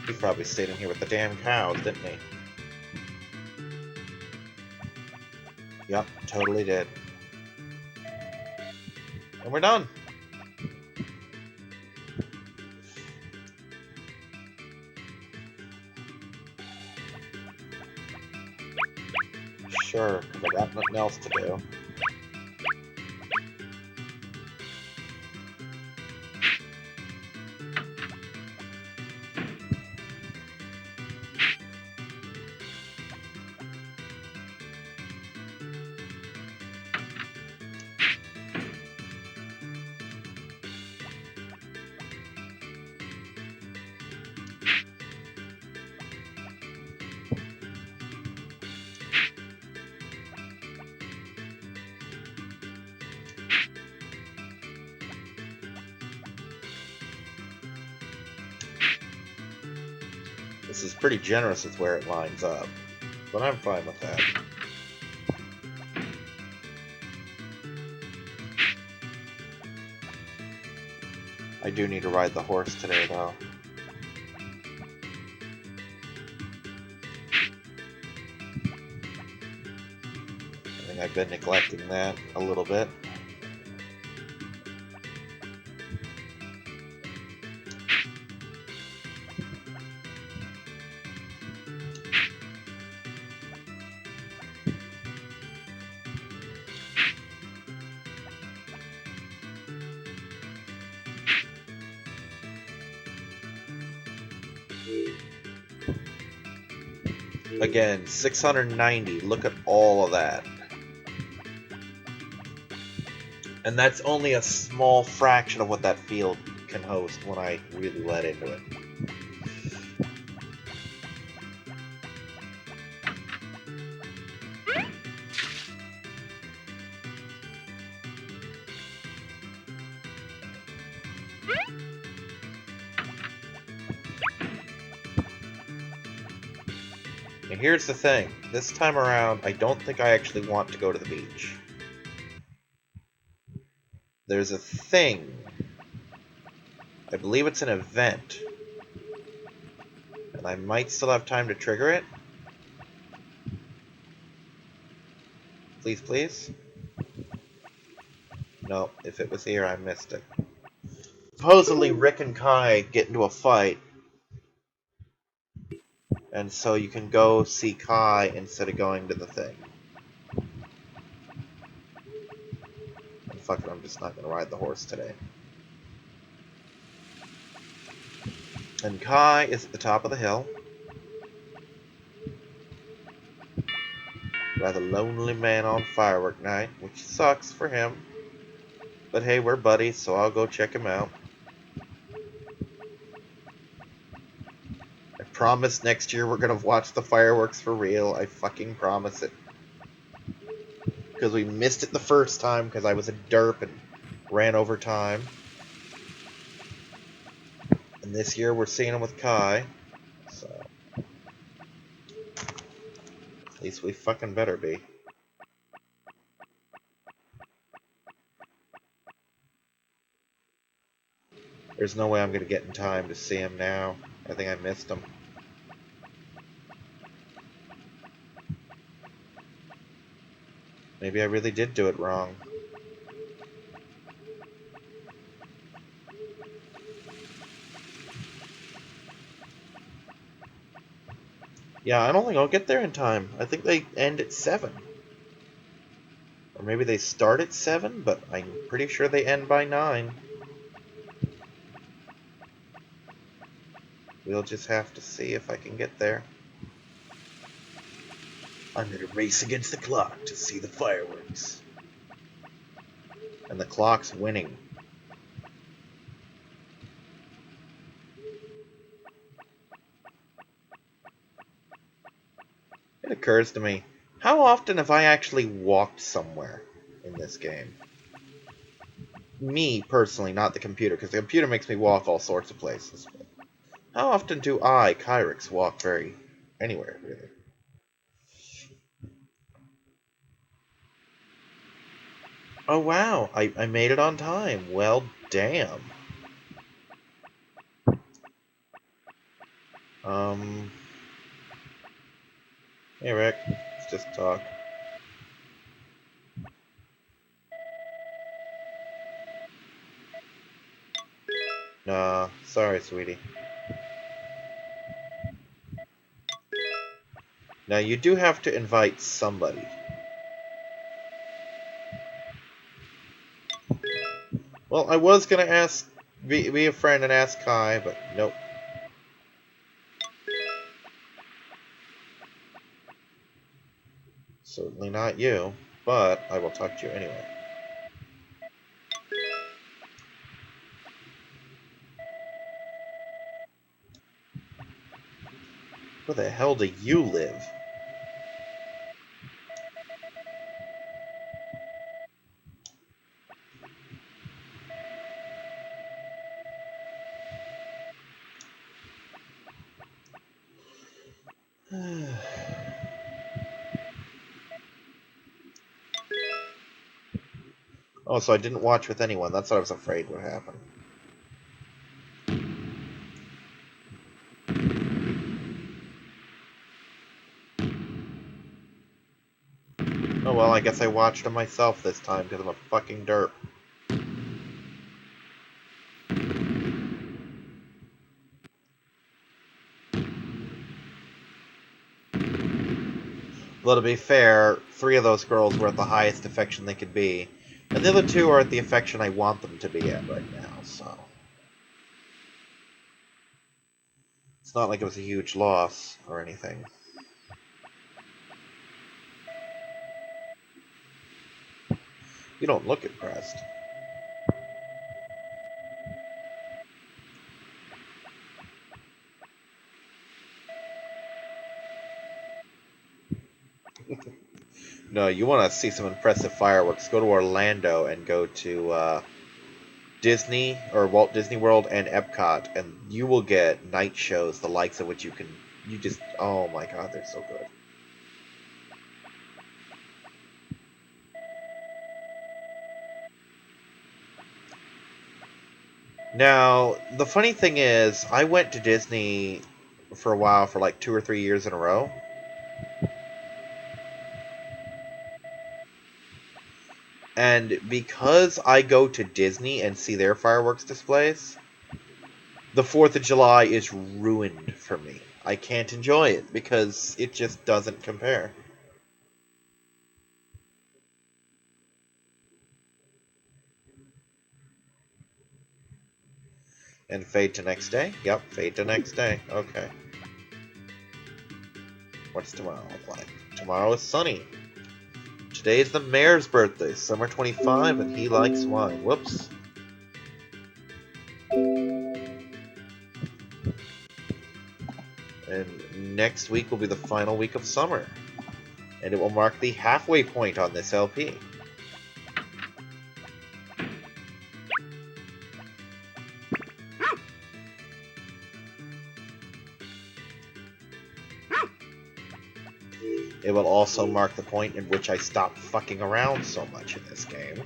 [SPEAKER 1] He probably stayed in here with the damn cows, didn't he? Yup, totally did. And we're done! Sure, because I got nothing else to do. This is pretty generous with where it lines up, but I'm fine with that. I do need to ride the horse today, though. I think I've been neglecting that a little bit. Again, 690. Look at all of that. And that's only a small fraction of what that field can host when I really let into it. And here's the thing. This time around, I don't think I actually want to go to the beach. There's a thing. I believe it's an event. And I might still have time to trigger it. Please, please? No, if it was here, I missed it. Supposedly, Rick and Kai get into a fight. And so you can go see Kai instead of going to the thing. And fuck it, I'm just not going to ride the horse today. And Kai is at the top of the hill. Rather lonely man on firework night, which sucks for him. But hey, we're buddies, so I'll go check him out. I promise next year we're gonna watch the fireworks for real. I fucking promise it. Because we missed it the first time because I was a derp and ran over time. And this year we're seeing them with Kai. So at least we fucking better be. There's no way I'm gonna get in time to see him now. I think I missed him. Maybe I really did do it wrong. Yeah, I don't think I'll get there in time. I think they end at 7. Or maybe they start at 7, but I'm pretty sure they end by 9. We'll just have to see if I can get there. I'm gonna race against the clock to see the fireworks. And the clock's winning. It occurs to me, how often have I actually walked somewhere in this game? Me, personally, not the computer, because the computer makes me walk all sorts of places. But how often do I, Kyrix, walk anywhere, really? Oh wow, I made it on time. Well, damn. Um, hey Rick, let's just talk. Nah, sorry, sweetie. Now you do have to invite somebody. Well, I was gonna ask, be a friend and ask Kai, but nope. Certainly not you, but I will talk to you anyway. Where the hell do you live? Oh, so I didn't watch with anyone. That's what I was afraid would happen. Oh well, I guess I watched him myself this time because I'm a fucking derp. Well, to be fair, 3 of those girls were at the highest affection they could be, and the other 2 are at the affection I want them to be at right now, so... It's not like it was a huge loss or anything. You don't look impressed. No, you want to see some impressive fireworks, go to Orlando and go to Disney, or Walt Disney World and Epcot, and you will get night shows the likes of which you just, oh my god, they're so good. Now, the funny thing is, I went to Disney for a while, for like 2 or 3 years in a row. And because I go to Disney and see their fireworks displays, the 4th of July is ruined for me. I can't enjoy it because it just doesn't compare. And fade to next day? Yep, fade to next day. Okay. What's tomorrow look like? Tomorrow is sunny. Today is the mayor's birthday, summer 25, and he likes wine. Whoops. And next week will be the final week of summer. And it will mark the halfway point on this LP. It will also mark the point in which I stop fucking around so much in this game.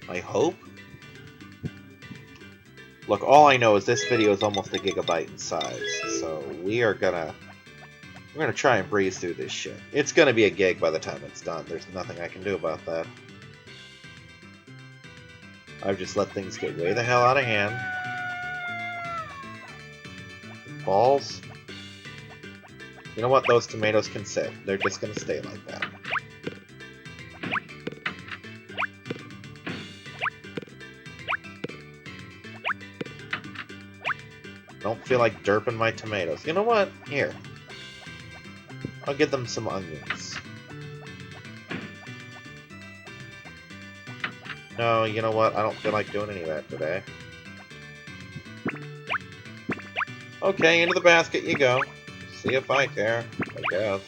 [SPEAKER 1] I hope. Look, all I know is this video is almost a gigabyte in size, so we're gonna try and breeze through this shit. It's gonna be a gig by the time it's done. There's nothing I can do about that. I've just let things get way the hell out of hand. Balls. You know what? Those tomatoes can sit. They're just gonna stay like that. Don't feel like derping my tomatoes. You know what? Here. I'll give them some onions. No, you know what? I don't feel like doing any of that today. Okay, into the basket you go. See if I care, I guess.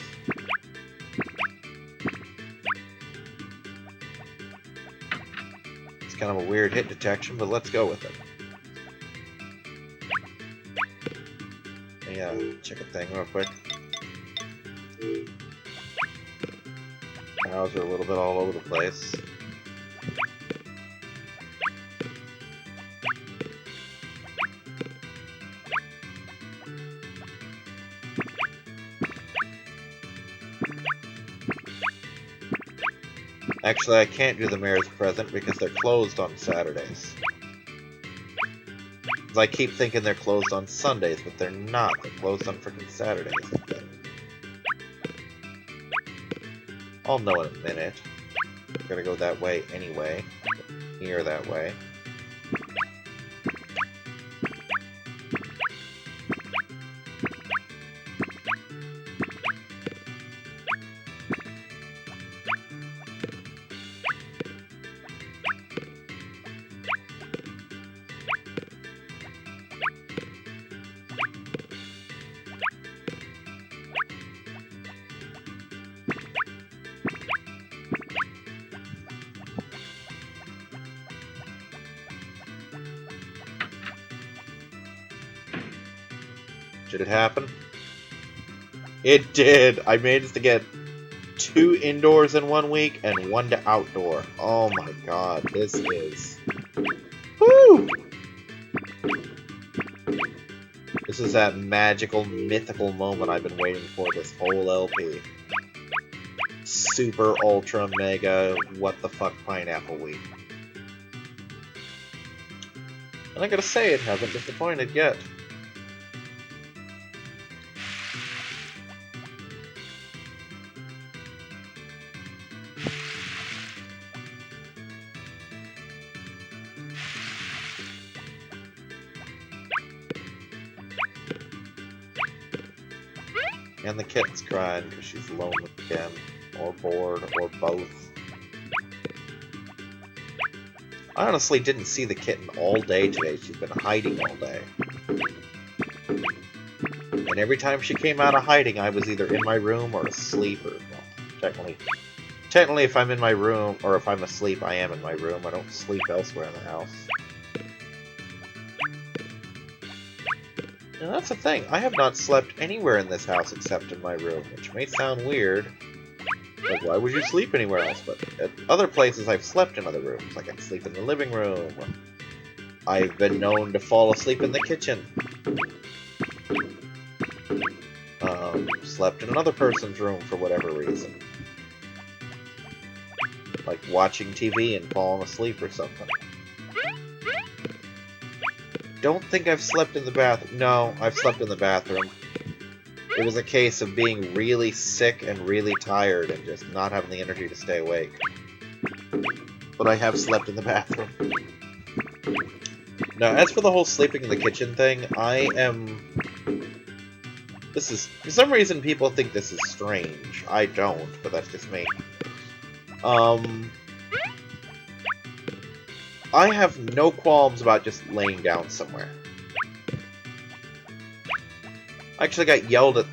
[SPEAKER 1] It's kind of a weird hit detection, but let's go with it. Yeah, check a thing real quick. Cows are a little bit all over the place. Actually, I can't do the mayor's present because they're closed on Saturdays. I keep thinking they're closed on Sundays, but they're not. They're closed on freaking Saturdays. I'll know in a minute. I'm gonna go that way anyway. Here that way. Did it happen? It did! I managed to get 2 indoors in 1 week and 1 to outdoor. Oh my god, this is... Woo! This is that magical, mythical moment I've been waiting for this whole LP. Super, ultra, mega, what the fuck pineapple week. And I gotta say, it hasn't disappointed yet. And the kitten's crying because she's lonely again, or bored, or both. I honestly didn't see the kitten all day today. She's been hiding all day. And every time she came out of hiding, I was either in my room or asleep, or, well, technically if I'm in my room, or if I'm asleep, I am in my room. I don't sleep elsewhere in the house. And that's the thing, I have not slept anywhere in this house except in my room, which may sound weird. Like, why would you sleep anywhere else? But at other places, I've slept in other rooms. Like, I sleep in the living room. I've been known to fall asleep in the kitchen. Slept in another person's room for whatever reason. Like watching TV and falling asleep or something. Don't think I've slept in the bathroom. No, I've slept in the bathroom. It was a case of being really sick and really tired and just not having the energy to stay awake. But I have slept in the bathroom. Now, as for the whole sleeping in the kitchen thing, I am... This is... For some reason, people think this is strange. I don't, but that's just me. I have no qualms about just laying down somewhere. I actually got yelled at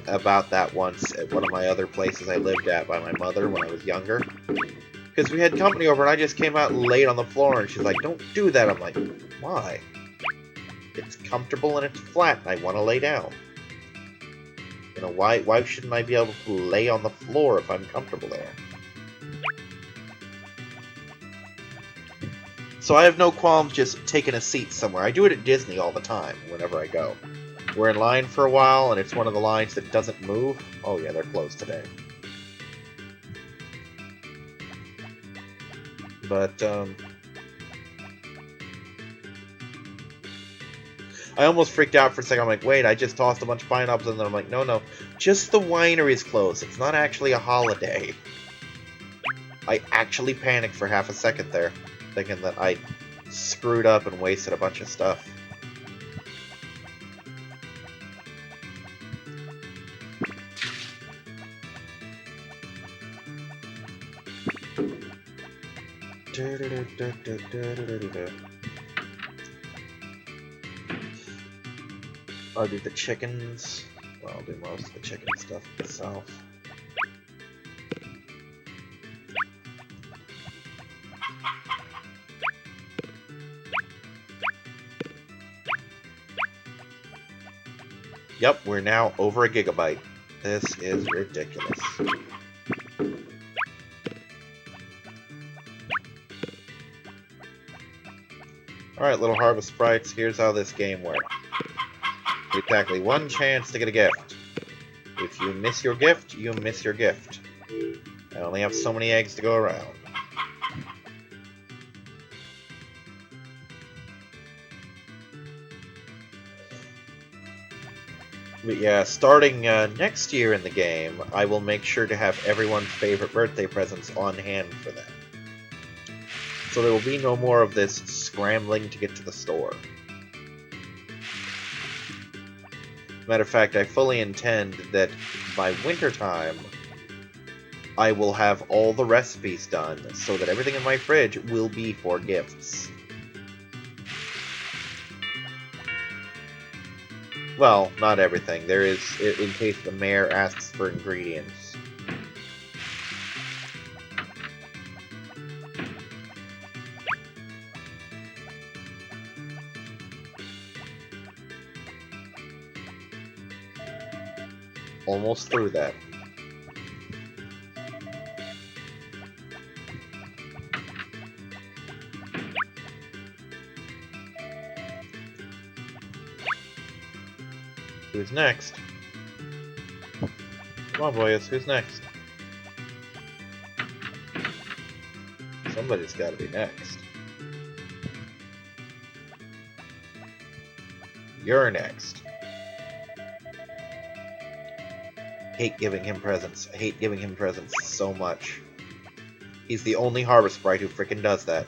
[SPEAKER 1] about that once at one of my other places I lived at by my mother when I was younger. Because we had company over and I just came out and laid on the floor and she's like, don't do that. I'm like, why? It's comfortable and it's flat and I want to lay down. You know, why shouldn't I be able to lay on the floor if I'm comfortable there? So I have no qualms just taking a seat somewhere. I do it at Disney all the time, whenever I go. We're in line for a while, and it's one of the lines that doesn't move. Oh yeah, they're closed today. But, I almost freaked out for a second. I'm like, wait, I just tossed a bunch of pineapples, and then I'm like, no, just the winery's closed. It's not actually a holiday. I actually panicked for half a second there, thinking that I screwed up and wasted a bunch of stuff. I'll do the chickens. Well, I'll do most of the chicken stuff myself. Yep, we're now over a gigabyte. This is ridiculous. Alright, little harvest sprites, here's how this game works. Exactly one chance to get a gift. If you miss your gift, you miss your gift. I only have so many eggs to go around. But yeah, starting next year in the game, I will make sure to have everyone's favorite birthday presents on hand for them. So there will be no more of this scrambling to get to the store. Matter of fact, I fully intend that by wintertime, I will have all the recipes done so that everything in my fridge will be for gifts. Well, not everything. There is, in case the mayor asks for ingredients. Almost through that. Who's next? Come on, boys. Who's next? Somebody's got to be next. You're next. Hate giving him presents. I hate giving him presents so much. He's the only harvest sprite who frickin' does that.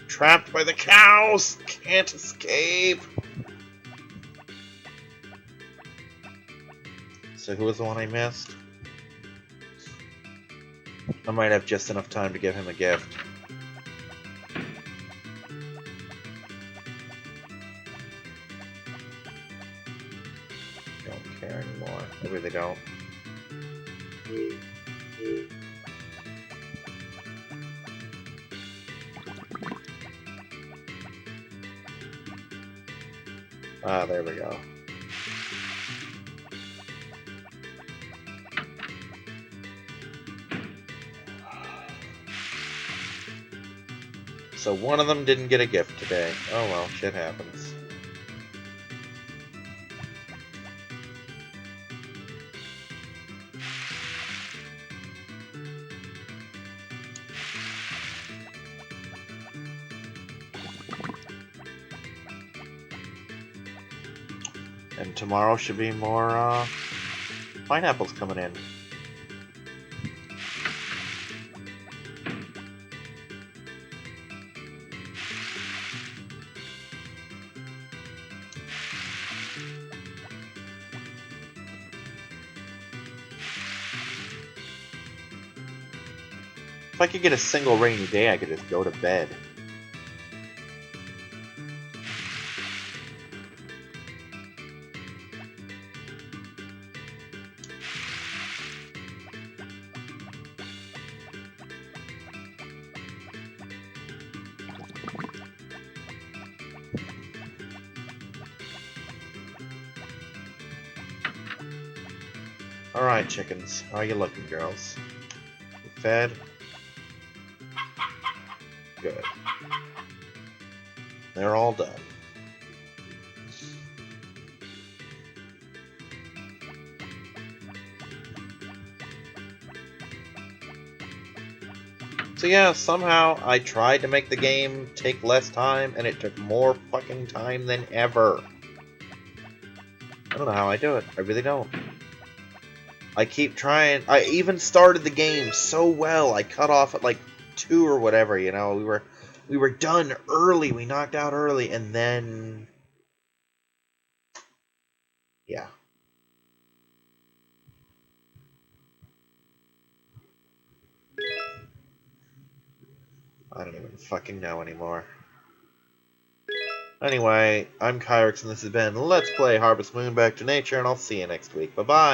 [SPEAKER 1] Trapped by the cows! Can't escape! So who was the one I missed? I might have just enough time to give him a gift. Don't care anymore. I really don't. Ah, there we go. So one of them didn't get a gift today. Oh well, shit happens. And tomorrow should be more, pineapples coming in. If I could get a single rainy day, I could just go to bed. Alright, chickens. How are you looking, girls? You fed? Good. They're all done. So yeah, somehow I tried to make the game take less time, and it took more fucking time than ever. I don't know how I do it. I really don't. I keep trying. I even started the game so well. I cut off at like 2 or whatever, you know. We were done early. We knocked out early, and then yeah. I don't even fucking know anymore. Anyway, I'm Kyrix, and this has been Let's Play Harvest Moon Back to Nature, and I'll see you next week. Bye-bye!